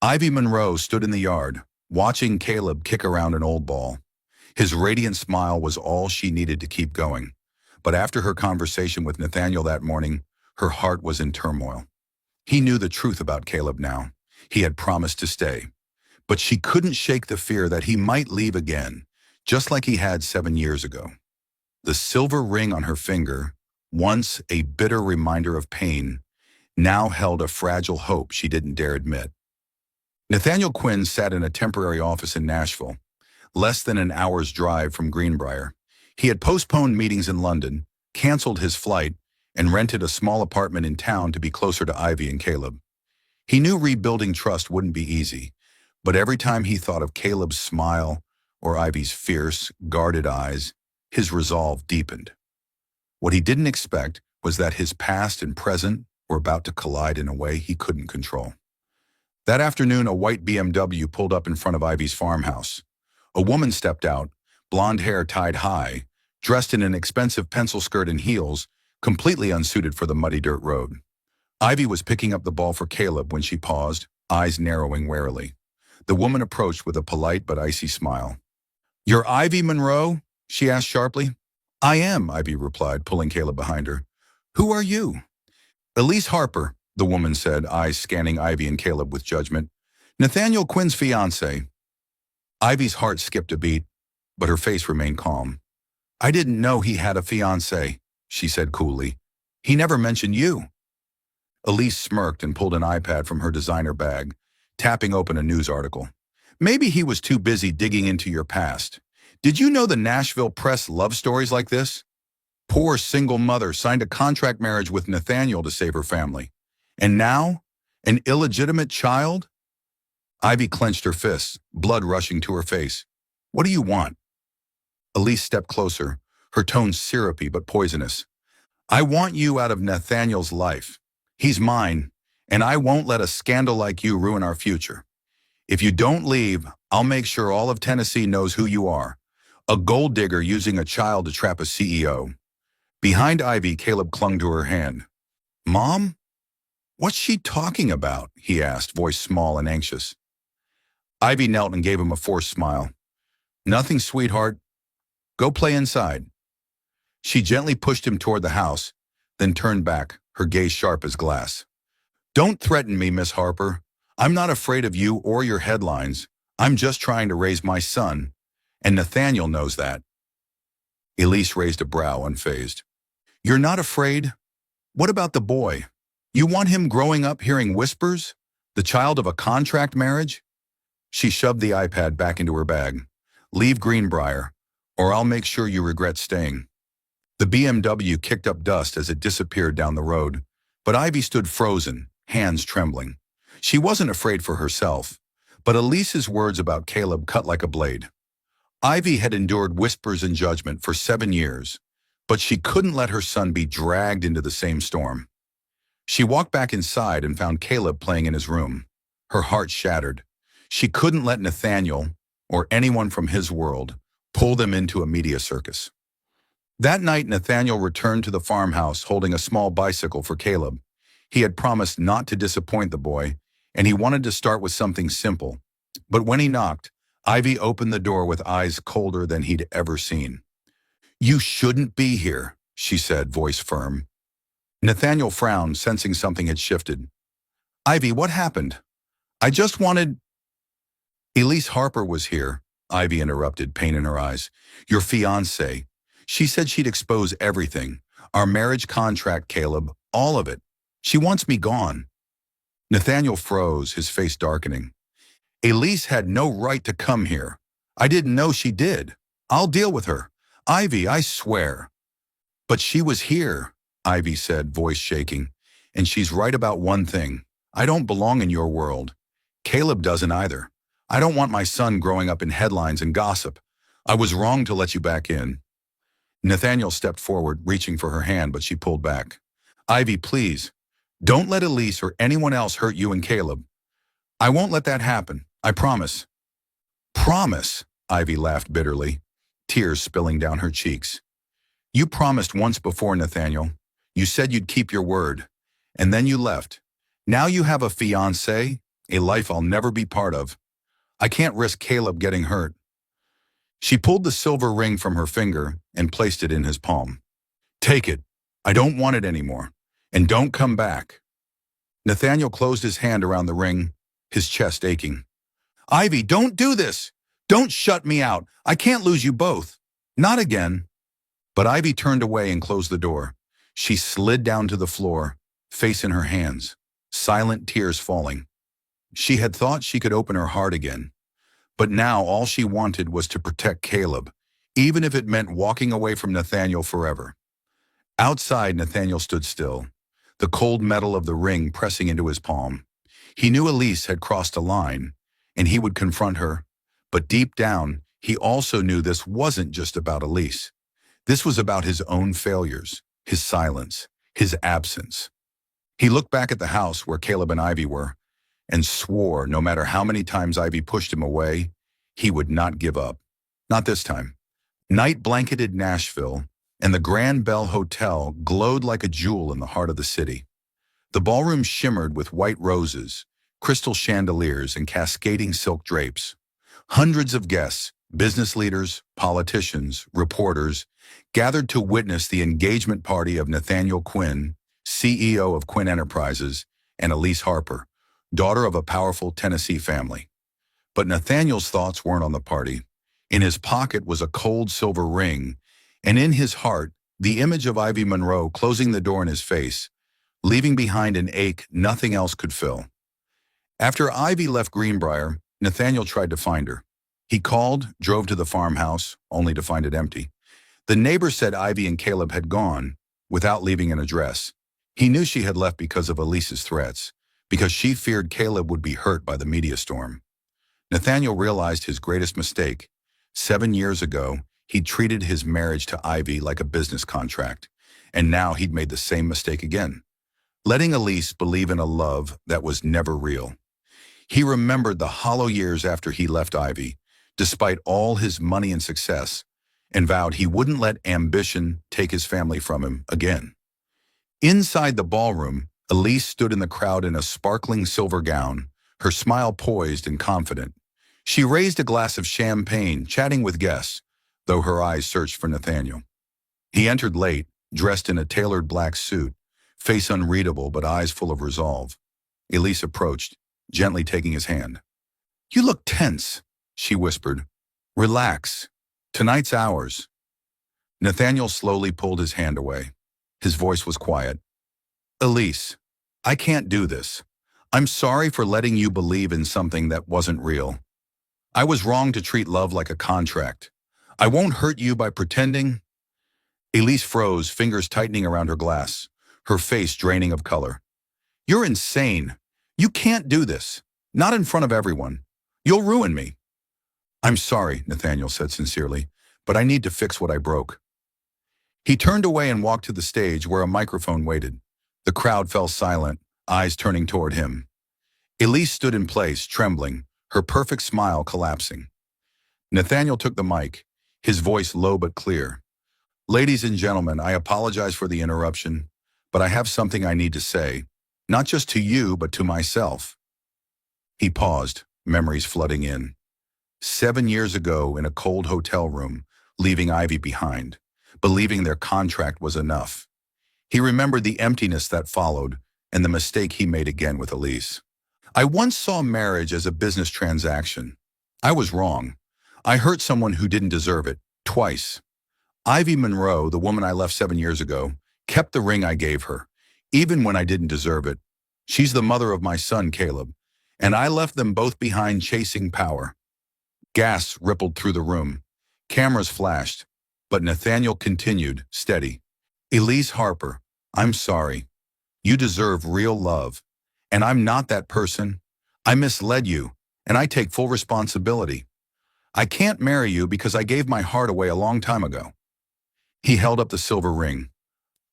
Ivy Monroe stood in the yard, watching Caleb kick around an old ball. His radiant smile was all she needed to keep going. But after her conversation with Nathaniel that morning, her heart was in turmoil. He knew the truth about Caleb now. He had promised to stay. But she couldn't shake the fear that he might leave again, just like he had 7 years ago. The silver ring on her finger, once a bitter reminder of pain, now held a fragile hope she didn't dare admit. Nathaniel Quinn sat in a temporary office in Nashville, less than an hour's drive from Greenbrier. He had postponed meetings in London, canceled his flight, and rented a small apartment in town to be closer to Ivy and Caleb. He knew rebuilding trust wouldn't be easy, but every time he thought of Caleb's smile or Ivy's fierce, guarded eyes, his resolve deepened. What he didn't expect was that his past and present were about to collide in a way he couldn't control. That afternoon, a white BMW pulled up in front of Ivy's farmhouse. A woman stepped out, blonde hair tied high, dressed in an expensive pencil skirt and heels, completely unsuited for the muddy dirt road. Ivy was picking up the ball for Caleb when she paused, eyes narrowing warily. The woman approached with a polite but icy smile. "You're Ivy Monroe?" she asked sharply. "I am," Ivy replied, pulling Caleb behind her. "Who are you?" "Elise Harper," the woman said, eyes scanning Ivy and Caleb with judgment. "Nathaniel Quinn's fiancé." Ivy's heart skipped a beat, but her face remained calm. "I didn't know he had a fiancé," she said coolly. "He never mentioned you." Elise smirked and pulled an iPad from her designer bag, tapping open a news article. "Maybe he was too busy digging into your past. Did you know the Nashville press loves stories like this? Poor single mother signed a contract marriage with Nathaniel to save her family. And now, an illegitimate child?" Ivy clenched her fists, blood rushing to her face. "What do you want?" Elise stepped closer, her tone syrupy but poisonous. "I want you out of Nathaniel's life. He's mine, and I won't let a scandal like you ruin our future. If you don't leave, I'll make sure all of Tennessee knows who you are. A gold digger using a child to trap a CEO. Behind Ivy, Caleb clung to her hand. "Mom? What's she talking about?" he asked, voice small and anxious. Ivy knelt and gave him a forced smile. "Nothing, sweetheart. Go play inside." She gently pushed him toward the house, then turned back, her gaze sharp as glass. "Don't threaten me, Miss Harper. I'm not afraid of you or your headlines. I'm just trying to raise my son, and Nathaniel knows that." Elise raised a brow, unfazed. "You're not afraid? What about the boy? You want him growing up hearing whispers? The child of a contract marriage?" She shoved the iPad back into her bag. "Leave Greenbrier, or I'll make sure you regret staying." The BMW kicked up dust as it disappeared down the road, but Ivy stood frozen, hands trembling. She wasn't afraid for herself, but Elise's words about Caleb cut like a blade. Ivy had endured whispers and judgment for 7 years, but she couldn't let her son be dragged into the same storm. She walked back inside and found Caleb playing in his room. Her heart shattered. She couldn't let Nathaniel, or anyone from his world, pull them into a media circus. That night, Nathaniel returned to the farmhouse holding a small bicycle for Caleb. He had promised not to disappoint the boy, and he wanted to start with something simple. But when he knocked, Ivy opened the door with eyes colder than he'd ever seen. "You shouldn't be here," she said, voice firm. Nathaniel frowned, sensing something had shifted. "Ivy, what happened? I just wanted—" "Elise Harper was here," Ivy interrupted, pain in her eyes. "Your fiancée. She said she'd expose everything. Our marriage contract, Caleb, all of it. She wants me gone." Nathaniel froze, his face darkening. "Elise had no right to come here. I didn't know she did. I'll deal with her. Ivy, I swear." "But she was here," Ivy said, voice shaking. "And she's right about one thing. I don't belong in your world. Caleb doesn't either. I don't want my son growing up in headlines and gossip. I was wrong to let you back in." Nathaniel stepped forward, reaching for her hand, but she pulled back. "Ivy, please, don't let Elise or anyone else hurt you and Caleb. I won't let that happen. I promise." "Promise?" Ivy laughed bitterly, tears spilling down her cheeks. "You promised once before, Nathaniel. You said you'd keep your word, and then you left. Now you have a fiancé, a life I'll never be part of. I can't risk Caleb getting hurt." She pulled the silver ring from her finger and placed it in his palm. "Take it. I don't want it anymore. And don't come back." Nathaniel closed his hand around the ring, his chest aching. "Ivy, don't do this. Don't shut me out. I can't lose you both. Not again." But Ivy turned away and closed the door. She slid down to the floor, face in her hands, silent tears falling. She had thought she could open her heart again. But now all she wanted was to protect Caleb, even if it meant walking away from Nathaniel forever. Outside, Nathaniel stood still, the cold metal of the ring pressing into his palm. He knew Elise had crossed a line, and he would confront her. But deep down, he also knew this wasn't just about Elise. This was about his own failures, his silence, his absence. He looked back at the house where Caleb and Ivy were, and swore no matter how many times Ivy pushed him away, he would not give up. Not this time. Night blanketed Nashville, and the Grand Bell Hotel glowed like a jewel in the heart of the city. The ballroom shimmered with white roses, crystal chandeliers, and cascading silk drapes. Hundreds of guests, business leaders, politicians, reporters, gathered to witness the engagement party of Nathaniel Quinn, CEO of Quinn Enterprises, and Elise Harper, daughter of a powerful Tennessee family. But Nathaniel's thoughts weren't on the party. In his pocket was a cold silver ring, and in his heart, the image of Ivy Monroe closing the door in his face, leaving behind an ache nothing else could fill. After Ivy left Greenbrier, Nathaniel tried to find her. He called, drove to the farmhouse, only to find it empty. The neighbor said Ivy and Caleb had gone, without leaving an address. He knew she had left because of Elise's threats, because she feared Caleb would be hurt by the media storm. Nathaniel realized his greatest mistake. 7 years ago, he'd treated his marriage to Ivy like a business contract, and now he'd made the same mistake again, letting Elise believe in a love that was never real. He remembered the hollow years after he left Ivy, despite all his money and success, and vowed he wouldn't let ambition take his family from him again. Inside the ballroom, Elise stood in the crowd in a sparkling silver gown, her smile poised and confident. She raised a glass of champagne, chatting with guests, though her eyes searched for Nathaniel. He entered late, dressed in a tailored black suit, face unreadable but eyes full of resolve. Elise approached, gently taking his hand. "You look tense," she whispered. "Relax. Tonight's ours." Nathaniel slowly pulled his hand away. His voice was quiet. "Elise, I can't do this. I'm sorry for letting you believe in something that wasn't real. I was wrong to treat love like a contract. I won't hurt you by pretending." Elise froze, fingers tightening around her glass, her face draining of color. "You're insane. You can't do this. Not in front of everyone. You'll ruin me." "I'm sorry," Nathaniel said sincerely, "but I need to fix what I broke." He turned away and walked to the stage where a microphone waited. The crowd fell silent, eyes turning toward him. Elise stood in place, trembling, her perfect smile collapsing. Nathaniel took the mic, his voice low but clear. "Ladies and gentlemen, I apologize for the interruption, but I have something I need to say, not just to you, but to myself." He paused, memories flooding in. 7 years ago in a cold hotel room, leaving Ivy behind, believing their contract was enough. He remembered the emptiness that followed and the mistake he made again with Elise. "I once saw marriage as a business transaction. I was wrong. I hurt someone who didn't deserve it, twice. Ivy Monroe, the woman I left 7 years ago, kept the ring I gave her, even when I didn't deserve it. She's the mother of my son, Caleb, and I left them both behind chasing power." Gasps rippled through the room. Cameras flashed, but Nathaniel continued, steady. "Elise Harper, I'm sorry. You deserve real love. And I'm not that person. I misled you, and I take full responsibility. I can't marry you because I gave my heart away a long time ago." He held up the silver ring.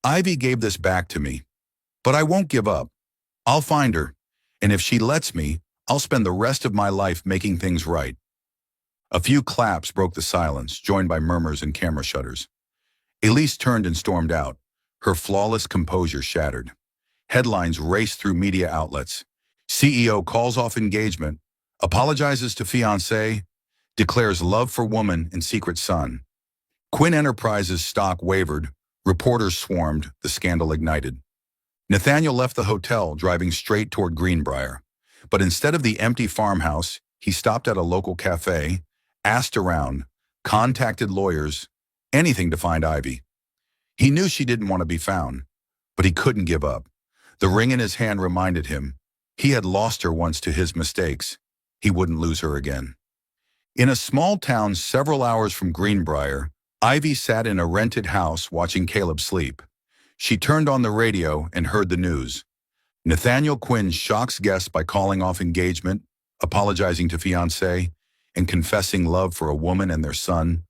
"Ivy gave this back to me, but I won't give up. I'll find her, and if she lets me, I'll spend the rest of my life making things right." A few claps broke the silence, joined by murmurs and camera shutters. Elise turned and stormed out, her flawless composure shattered. Headlines raced through media outlets. CEO calls off engagement, apologizes to fiancé, declares love for woman in secret son. Quinn Enterprises stock wavered, reporters swarmed, the scandal ignited. Nathaniel left the hotel, driving straight toward Greenbrier. But instead of the empty farmhouse, he stopped at a local cafe, asked around, contacted lawyers, anything to find Ivy. He knew she didn't want to be found, but he couldn't give up. The ring in his hand reminded him he had lost her once to his mistakes. He wouldn't lose her again. In a small town several hours from Greenbrier, Ivy sat in a rented house watching Caleb sleep. She turned on the radio and heard the news. Nathaniel Quinn shocks guests by calling off engagement, apologizing to fiancé, and confessing love for a woman and their son.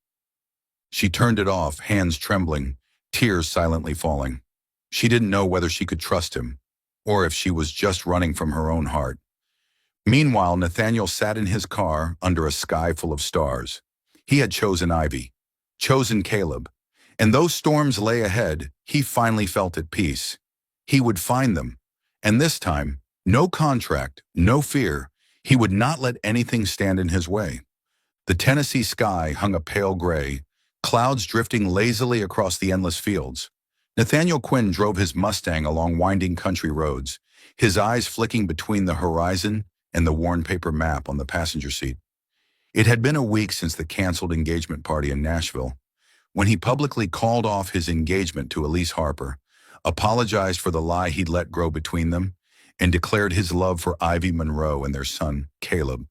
She turned it off, hands trembling, tears silently falling. She didn't know whether she could trust him, or if she was just running from her own heart. Meanwhile, Nathaniel sat in his car under a sky full of stars. He had chosen Ivy, chosen Caleb, and though storms lay ahead, he finally felt at peace. He would find them, and this time, no contract, no fear, he would not let anything stand in his way. The Tennessee sky hung a pale gray, clouds drifting lazily across the endless fields. Nathaniel Quinn drove his Mustang along winding country roads, his eyes flicking between the horizon and the worn paper map on the passenger seat. It had been a week since the canceled engagement party in Nashville, when he publicly called off his engagement to Elise Harper, apologized for the lie he'd let grow between them, and declared his love for Ivy Monroe and their son, Caleb.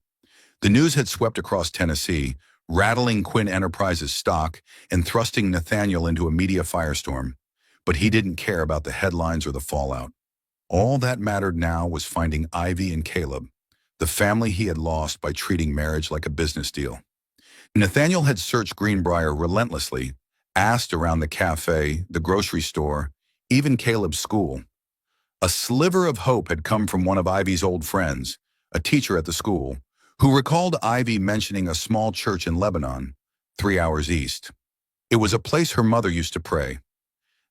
The news had swept across Tennessee, rattling Quinn Enterprises stock and thrusting Nathaniel into a media firestorm. But he didn't care about the headlines or the fallout. All that mattered now was finding Ivy and Caleb, the family he had lost by treating marriage like a business deal. Nathaniel had searched Greenbrier relentlessly, asked around the cafe, the grocery store, even Caleb's school. A sliver of hope had come from one of Ivy's old friends, a teacher at the school, who recalled Ivy mentioning a small church in Lebanon, 3 hours east. It was a place her mother used to pray.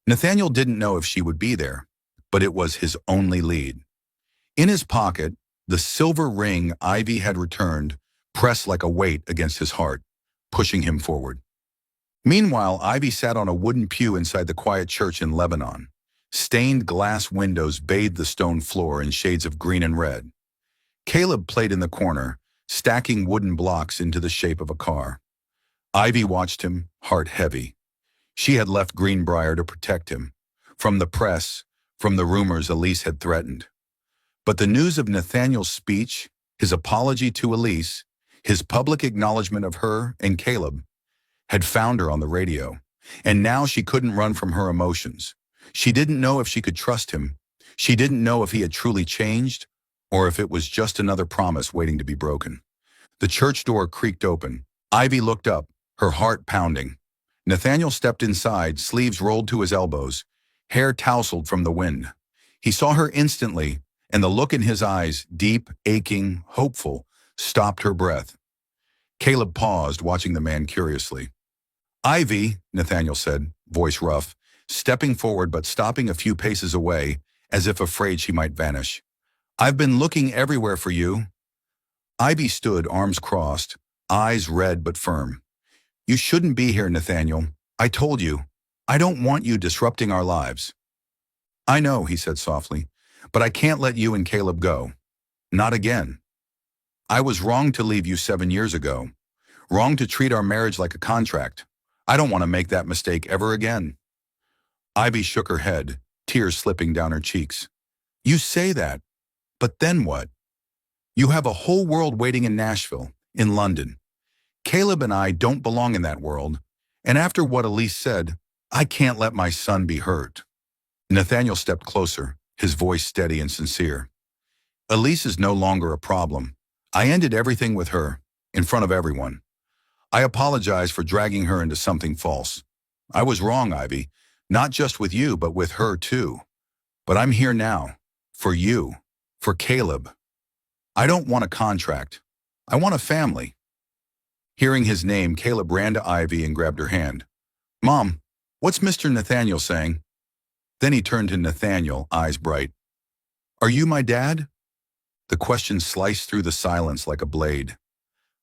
Nathaniel didn't know if she would be there, but it was his only lead. In his pocket, the silver ring Ivy had returned pressed like a weight against his heart, pushing him forward. Meanwhile, Ivy sat on a wooden pew inside the quiet church in Lebanon. Stained glass windows bathed the stone floor in shades of green and red. Caleb played in the corner, stacking wooden blocks into the shape of a car. Ivy watched him, heart heavy. She had left Greenbrier to protect him, from the press, from the rumors Elise had threatened. But the news of Nathaniel's speech, his apology to Elise, his public acknowledgement of her and Caleb, had found her on the radio, and now she couldn't run from her emotions. She didn't know if she could trust him. She didn't know if he had truly changed, or if it was just another promise waiting to be broken. The church door creaked open. Ivy looked up, her heart pounding. Nathaniel stepped inside, sleeves rolled to his elbows, hair tousled from the wind. He saw her instantly, and the look in his eyes, deep, aching, hopeful, stopped her breath. Caleb paused, watching the man curiously. "Ivy," Nathaniel said, voice rough, stepping forward but stopping a few paces away, as if afraid she might vanish. "I've been looking everywhere for you." Ivy stood, arms crossed, eyes red but firm. "You shouldn't be here, Nathaniel. I told you. I don't want you disrupting our lives." "I know," he said softly, "but I can't let you and Caleb go. Not again. I was wrong to leave you 7 years ago. Wrong to treat our marriage like a contract. I don't want to make that mistake ever again." Ivy shook her head, tears slipping down her cheeks. "You say that, but then what? You have a whole world waiting in Nashville, in London. Caleb and I don't belong in that world, and after what Elise said, I can't let my son be hurt." Nathaniel stepped closer, his voice steady and sincere. "Elise is no longer a problem. I ended everything with her, in front of everyone. I apologize for dragging her into something false. I was wrong, Ivy, not just with you, but with her too. But I'm here now, for you, for Caleb. I don't want a contract. I want a family." Hearing his name, Caleb ran to Ivy and grabbed her hand. "Mom, what's Mr. Nathaniel saying?" Then he turned to Nathaniel, eyes bright. "Are you my dad?" The question sliced through the silence like a blade.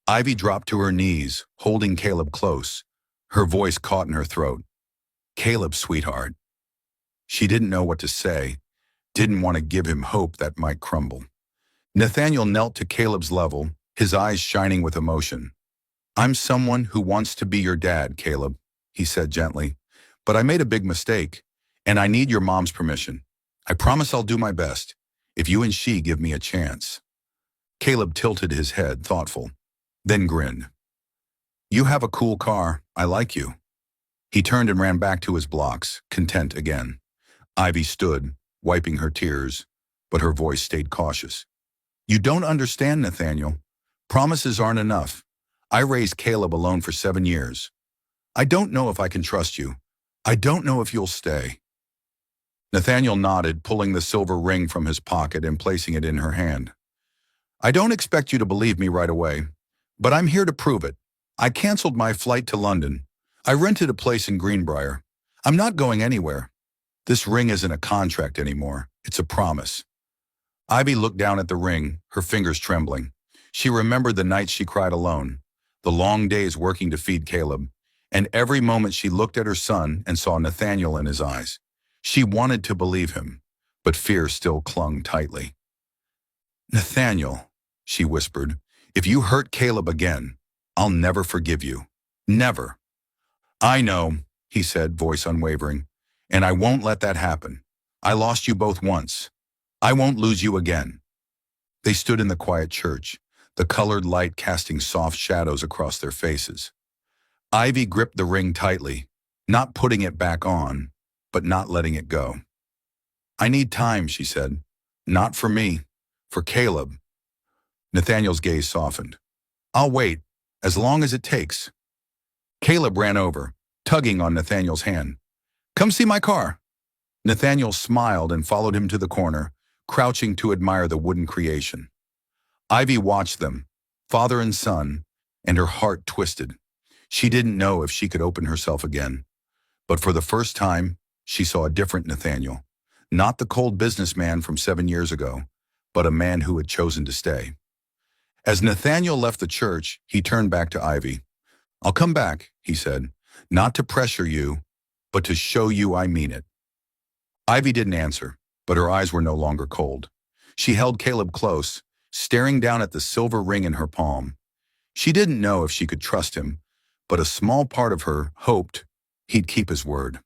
Ivy dropped to her knees, holding Caleb close, her voice caught in her throat. "Caleb, sweetheart." She didn't know what to say, didn't want to give him hope that might crumble. Nathaniel knelt to Caleb's level, his eyes shining with emotion. "I'm someone who wants to be your dad, Caleb," he said gently. "But I made a big mistake, and I need your mom's permission. I promise I'll do my best, if you and she give me a chance." Caleb tilted his head, thoughtful, then grinned. "You have a cool car. I like you." He turned and ran back to his blocks, content again. Ivy stood, wiping her tears, but her voice stayed cautious. You don't understand, Nathaniel. Promises aren't enough. I raised Caleb alone for 7 years. I don't know if I can trust you. I don't know if you'll stay. Nathaniel nodded, pulling the silver ring from his pocket and placing it in her hand. I don't expect you to believe me right away, but I'm here to prove it. I canceled my flight to London. I rented a place in Greenbrier. I'm not going anywhere. This ring isn't a contract anymore. It's a promise. Ivy looked down at the ring, her fingers trembling. She remembered the nights she cried alone, the long days working to feed Caleb, and every moment she looked at her son and saw Nathaniel in his eyes. She wanted to believe him, but fear still clung tightly. Nathaniel, she whispered, if you hurt Caleb again, I'll never forgive you. Never. I know, he said, voice unwavering, and I won't let that happen. I lost you both once. I won't lose you again. They stood in the quiet church, the colored light casting soft shadows across their faces. Ivy gripped the ring tightly, not putting it back on, but not letting it go. I need time, she said. Not for me, for Caleb. Nathaniel's gaze softened. I'll wait, as long as it takes. Caleb ran over, tugging on Nathaniel's hand. Come see my car. Nathaniel smiled and followed him to the corner, crouching to admire the wooden creation. Ivy watched them, father and son, and her heart twisted. She didn't know if she could open herself again. But for the first time, she saw a different Nathaniel. Not the cold businessman from 7 years ago, but a man who had chosen to stay. As Nathaniel left the church, he turned back to Ivy. I'll come back, he said, not to pressure you, but to show you I mean it. Ivy didn't answer, but her eyes were no longer cold. She held Caleb close, staring down at the silver ring in her palm. She didn't know if she could trust him, but a small part of her hoped he'd keep his word.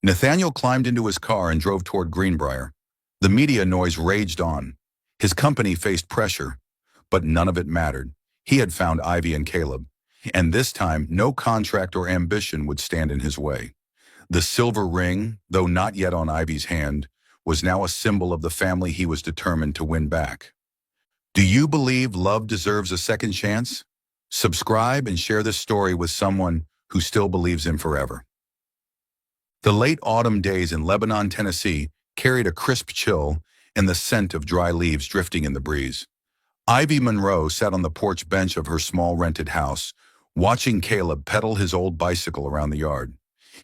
Nathaniel climbed into his car and drove toward Greenbrier. The media noise raged on. His company faced pressure, but none of it mattered. He had found Ivy and Caleb, and this time no contract or ambition would stand in his way. The silver ring, though not yet on Ivy's hand, was now a symbol of the family he was determined to win back. Do you believe love deserves a second chance? Subscribe and share this story with someone who still believes in forever. The late autumn days in Lebanon, Tennessee, carried a crisp chill and the scent of dry leaves drifting in the breeze. Ivy Monroe sat on the porch bench of her small rented house, watching Caleb pedal his old bicycle around the yard.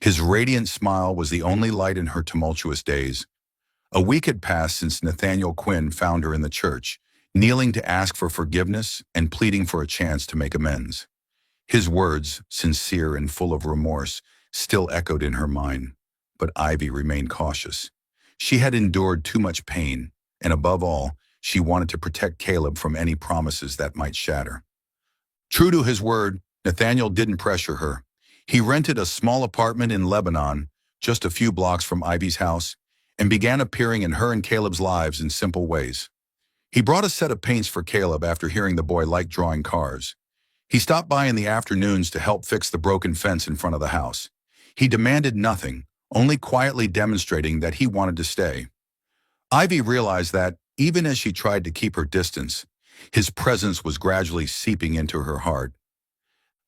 His radiant smile was the only light in her tumultuous days. A week had passed since Nathaniel Quinn found her in the church, kneeling to ask for forgiveness and pleading for a chance to make amends. His words, sincere and full of remorse, still echoed in her mind, but Ivy remained cautious. She had endured too much pain, and above all, she wanted to protect Caleb from any promises that might shatter. True to his word, Nathaniel didn't pressure her. He rented a small apartment in Lebanon, just a few blocks from Ivy's house, and began appearing in her and Caleb's lives in simple ways. He brought a set of paints for Caleb after hearing the boy liked drawing cars. He stopped by in the afternoons to help fix the broken fence in front of the house. He demanded nothing, only quietly demonstrating that he wanted to stay. Ivy realized that, even as she tried to keep her distance, his presence was gradually seeping into her heart.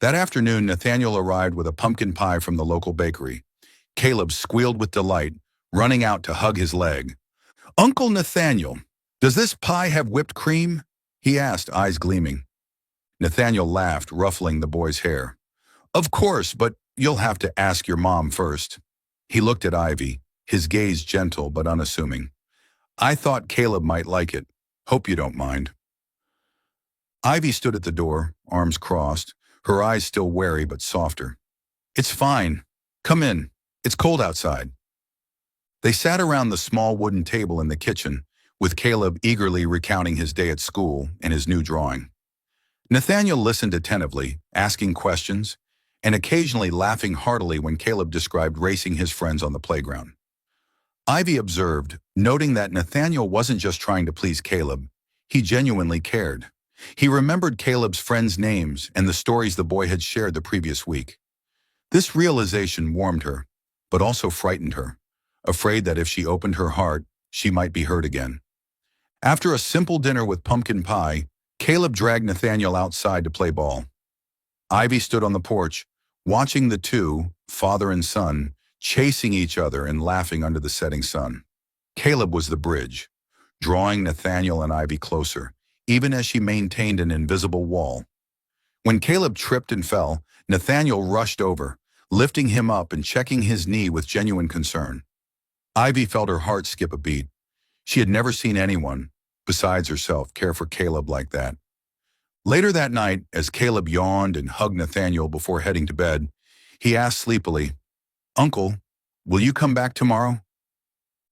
That afternoon, Nathaniel arrived with a pumpkin pie from the local bakery. Caleb squealed with delight, running out to hug his leg. "Uncle Nathaniel, does this pie have whipped cream?" he asked, eyes gleaming. Nathaniel laughed, ruffling the boy's hair. "Of course, but you'll have to ask your mom first." He looked at Ivy, his gaze gentle but unassuming. "I thought Caleb might like it. Hope you don't mind." Ivy stood at the door, arms crossed, her eyes still wary but softer. "It's fine. Come in. It's cold outside." They sat around the small wooden table in the kitchen, with Caleb eagerly recounting his day at school and his new drawing. Nathaniel listened attentively, asking questions, and occasionally laughing heartily when Caleb described racing his friends on the playground. Ivy observed, noting that Nathaniel wasn't just trying to please Caleb. He genuinely cared. He remembered Caleb's friends' names and the stories the boy had shared the previous week. This realization warmed her, but also frightened her. afraid that if she opened her heart, she might be hurt again. After a simple dinner with pumpkin pie, Caleb dragged Nathaniel outside to play ball. Ivy stood on the porch, watching the two, father and son, chasing each other and laughing under the setting sun. Caleb was the bridge, drawing Nathaniel and Ivy closer, even as she maintained an invisible wall. When Caleb tripped and fell, Nathaniel rushed over, lifting him up and checking his knee with genuine concern. Ivy felt her heart skip a beat. She had never seen anyone, besides herself, care for Caleb like that. Later that night, as Caleb yawned and hugged Nathaniel before heading to bed, he asked sleepily, "Uncle, will you come back tomorrow?"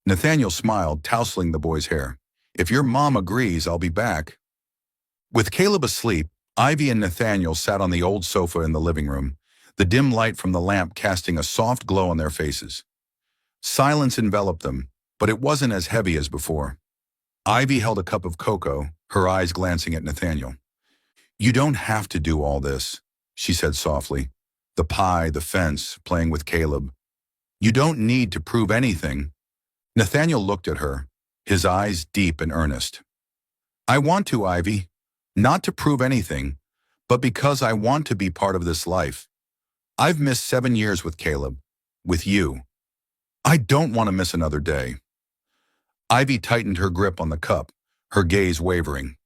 Nathaniel smiled, tousling the boy's hair. "If your mom agrees, I'll be back." With Caleb asleep, Ivy and Nathaniel sat on the old sofa in the living room, the dim light from the lamp casting a soft glow on their faces. Silence enveloped them, but it wasn't as heavy as before. Ivy held a cup of cocoa, her eyes glancing at Nathaniel. "You don't have to do all this," she said softly. "The pie, the fence, playing with Caleb. You don't need to prove anything." Nathaniel looked at her, his eyes deep and earnest. "I want to, Ivy. Not to prove anything, but because I want to be part of this life. I've missed 7 years with Caleb, with you. I don't want to miss another day." Ivy tightened her grip on the cup, her gaze wavering.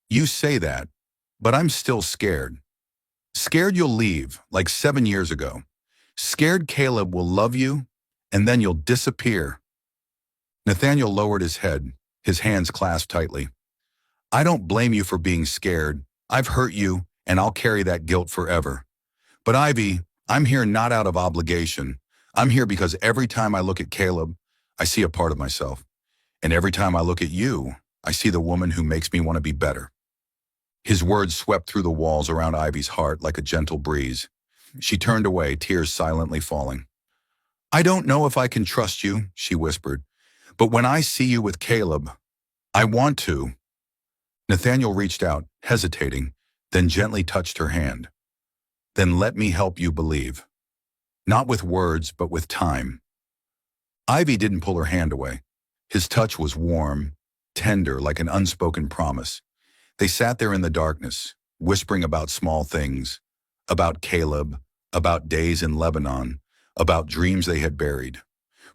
"You say that, but I'm still scared. Scared you'll leave, like 7 years ago. Scared Caleb will love you, and then you'll disappear." Nathaniel lowered his head, his hands clasped tightly. "I don't blame you for being scared. I've hurt you, and I'll carry that guilt forever. But Ivy, I'm here not out of obligation. I'm here because every time I look at Caleb, I see a part of myself. And every time I look at you, I see the woman who makes me want to be better." His words swept through the walls around Ivy's heart like a gentle breeze. She turned away, tears silently falling. "I don't know if I can trust you," she whispered, "but when I see you with Caleb, I want to." Nathaniel reached out, hesitating, then gently touched her hand. "Then let me help you believe. Not with words, but with time." Ivy didn't pull her hand away. His touch was warm, tender, like an unspoken promise. They sat there in the darkness, whispering about small things, about Caleb, about days in Lebanon, about dreams they had buried.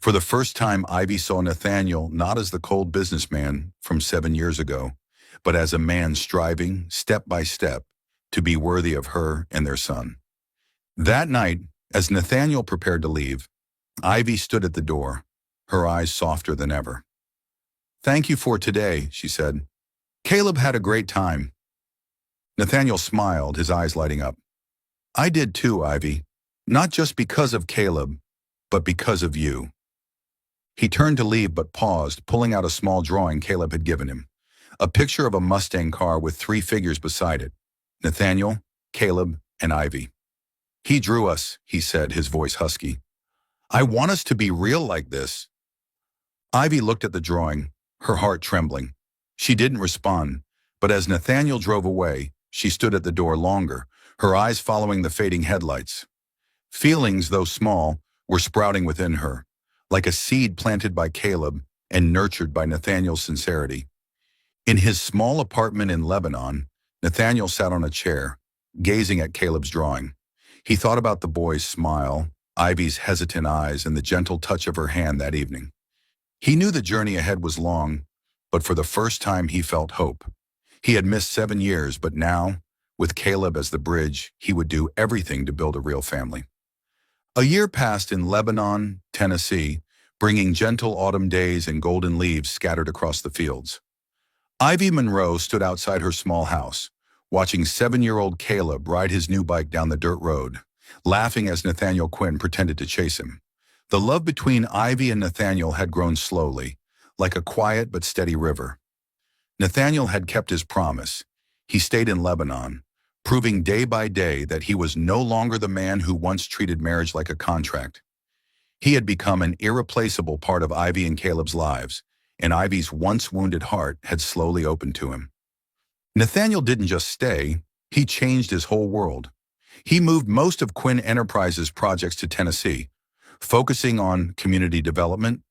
For the first time, Ivy saw Nathaniel not as the cold businessman from 7 years ago, but as a man striving, step by step, to be worthy of her and their son. That night, as Nathaniel prepared to leave, Ivy stood at the door, her eyes softer than ever. "Thank you for today," she said. "Caleb had a great time." Nathaniel smiled, his eyes lighting up. "I did too, Ivy. Not just because of Caleb, but because of you." He turned to leave but paused, pulling out a small drawing Caleb had given him. A picture of a Mustang car with 3 figures beside it: Nathaniel, Caleb, and Ivy. "He drew us," he said, his voice husky. "I want us to be real like this." Ivy looked at the drawing, her heart trembling. She didn't respond, but as Nathaniel drove away, she stood at the door longer, her eyes following the fading headlights. Feelings, though small, were sprouting within her, like a seed planted by Caleb and nurtured by Nathaniel's sincerity. In his small apartment in Lebanon, Nathaniel sat on a chair, gazing at Caleb's drawing. He thought about the boy's smile, Ivy's hesitant eyes, and the gentle touch of her hand that evening. He knew the journey ahead was long, but for the first time he felt hope. He had missed 7 years, but now, with Caleb as the bridge, he would do everything to build a real family. A year passed in Lebanon, Tennessee, bringing gentle autumn days and golden leaves scattered across the fields. Ivy Monroe stood outside her small house, watching 7-year-old Caleb ride his new bike down the dirt road, laughing as Nathaniel Quinn pretended to chase him. The love between Ivy and Nathaniel had grown slowly, like a quiet but steady river. Nathaniel had kept his promise. He stayed in Lebanon, proving day by day that he was no longer the man who once treated marriage like a contract. He had become an irreplaceable part of Ivy and Caleb's lives, and Ivy's once wounded heart had slowly opened to him. Nathaniel didn't just stay, he changed his whole world. He moved most of Quinn Enterprises' projects to Tennessee, focusing on community development,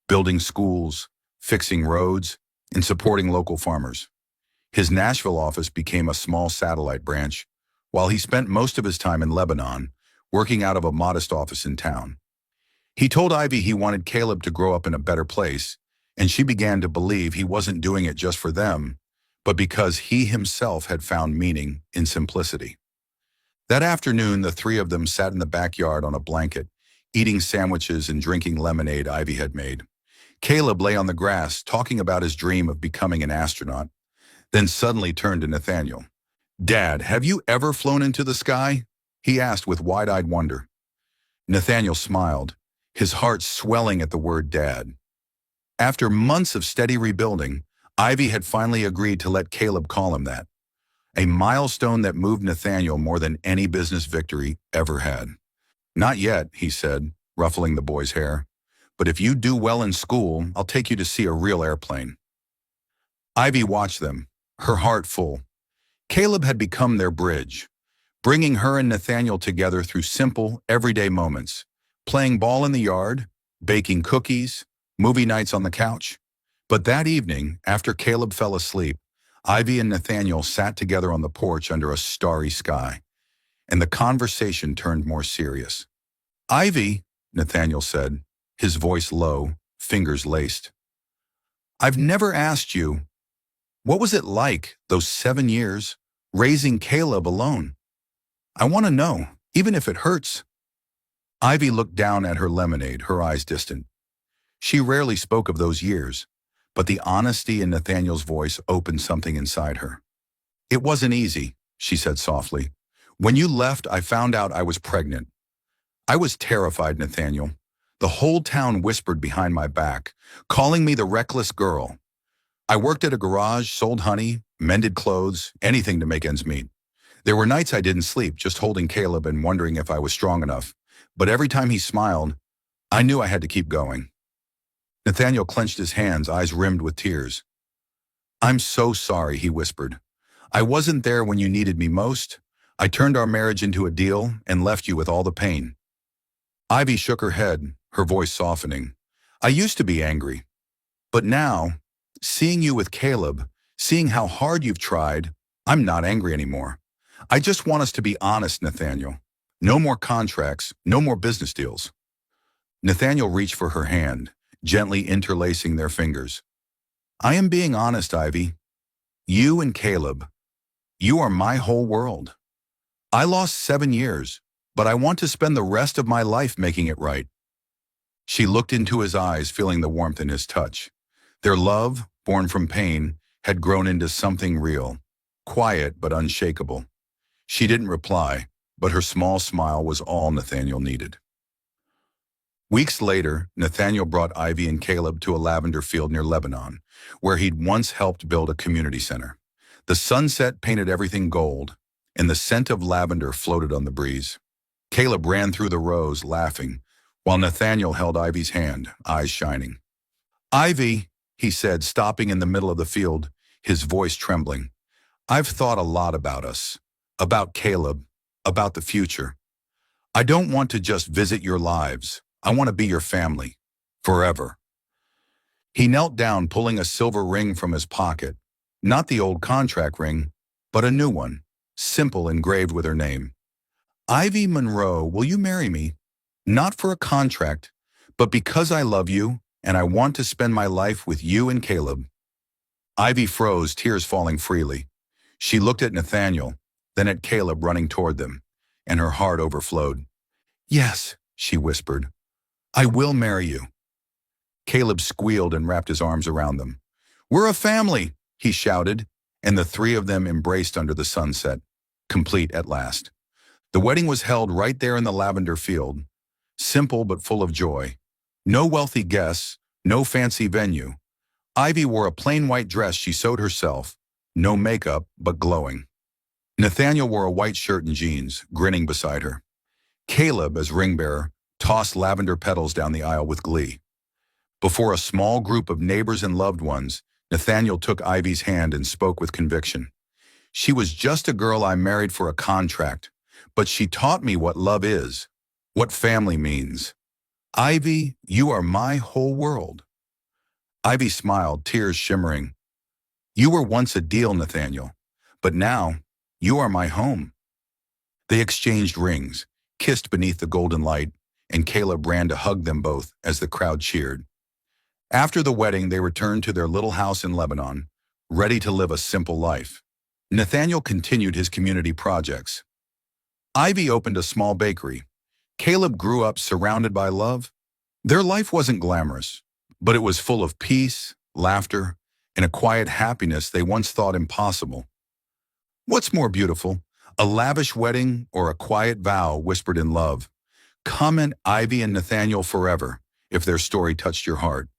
building schools, fixing roads, and supporting local farmers. His Nashville office became a small satellite branch, while he spent most of his time in Lebanon, working out of a modest office in town. He told Ivy he wanted Caleb to grow up in a better place, and she began to believe he wasn't doing it just for them, but because he himself had found meaning in simplicity. That afternoon, the three of them sat in the backyard on a blanket, eating sandwiches and drinking lemonade Ivy had made. Caleb lay on the grass, talking about his dream of becoming an astronaut, then suddenly turned to Nathaniel. "Dad, have you ever flown into the sky?" he asked with wide-eyed wonder. Nathaniel smiled, his heart swelling at the word dad. After months of steady rebuilding, Ivy had finally agreed to let Caleb call him that, a milestone that moved Nathaniel more than any business victory ever had. "Not yet," he said, ruffling the boy's hair. "But if you do well in school, I'll take you to see a real airplane." Ivy watched them, her heart full. Caleb had become their bridge, bringing her and Nathaniel together through simple, everyday moments, playing ball in the yard, baking cookies, movie nights on the couch. But that evening, after Caleb fell asleep, Ivy and Nathaniel sat together on the porch under a starry sky, and the conversation turned more serious. "Ivy," Nathaniel said, his voice low, fingers laced, "I've never asked you, what was it like, those 7 years, raising Caleb alone? I want to know, even if it hurts." Ivy looked down at her lemonade, her eyes distant. She rarely spoke of those years, but the honesty in Nathaniel's voice opened something inside her. "It wasn't easy," she said softly. "When you left, I found out I was pregnant. I was terrified, Nathaniel. The whole town whispered behind my back, calling me the reckless girl. I worked at a garage, sold honey, mended clothes, anything to make ends meet. There were nights I didn't sleep, just holding Caleb and wondering if I was strong enough. But every time he smiled, I knew I had to keep going." Nathaniel clenched his hands, eyes rimmed with tears. "I'm so sorry," he whispered. "I wasn't there when you needed me most. I turned our marriage into a deal and left you with all the pain." Ivy shook her head, her voice softening. "I used to be angry. But now, seeing you with Caleb, seeing how hard you've tried, I'm not angry anymore. I just want us to be honest, Nathaniel. No more contracts, no more business deals." Nathaniel reached for her hand, gently interlacing their fingers. "I am being honest, Ivy. You and Caleb, you are my whole world. I lost 7 years, but I want to spend the rest of my life making it right." She looked into his eyes, feeling the warmth in his touch. Their love, born from pain, had grown into something real, quiet but unshakable. She didn't reply, but her small smile was all Nathaniel needed. Weeks later, Nathaniel brought Ivy and Caleb to a lavender field near Lebanon, where he'd once helped build a community center. The sunset painted everything gold, and the scent of lavender floated on the breeze. Caleb ran through the rows, laughing, while Nathaniel held Ivy's hand, eyes shining. "Ivy," he said, stopping in the middle of the field, his voice trembling, "I've thought a lot about us, about Caleb, about the future. I don't want to just visit your lives. I want to be your family, forever." He knelt down, pulling a silver ring from his pocket, not the old contract ring, but a new one, simple, engraved with her name. "Ivy Monroe, will you marry me? Not for a contract, but because I love you and I want to spend my life with you and Caleb." Ivy froze, tears falling freely. She looked at Nathaniel, then at Caleb running toward them, and her heart overflowed. "Yes," she whispered, "I will marry you." Caleb squealed and wrapped his arms around them. "We're a family," he shouted, and the three of them embraced under the sunset, complete at last. The wedding was held right there in the lavender field, simple but full of joy. No wealthy guests, no fancy venue. Ivy wore a plain white dress she sewed herself, no makeup but glowing. Nathaniel wore a white shirt and jeans, grinning beside her. Caleb, as ring bearer, tossed lavender petals down the aisle with glee. Before a small group of neighbors and loved ones, Nathaniel took Ivy's hand and spoke with conviction. "She was just a girl I married for a contract, but she taught me what love is, what family means. Ivy, you are my whole world." Ivy smiled, tears shimmering. You were once a deal, Nathaniel, but now you are my home. They exchanged rings, kissed beneath the golden light, and Caleb ran to hug them both as the crowd cheered. After the wedding, they returned to their little house in Lebanon, ready to live a simple life. Nathaniel continued his community projects. Ivy opened a small bakery. Caleb grew up surrounded by love. Their life wasn't glamorous, but it was full of peace, laughter, and a quiet happiness they once thought impossible. What's more beautiful, a lavish wedding or a quiet vow whispered in love? Comment Ivy and Nathaniel forever if their story touched your heart.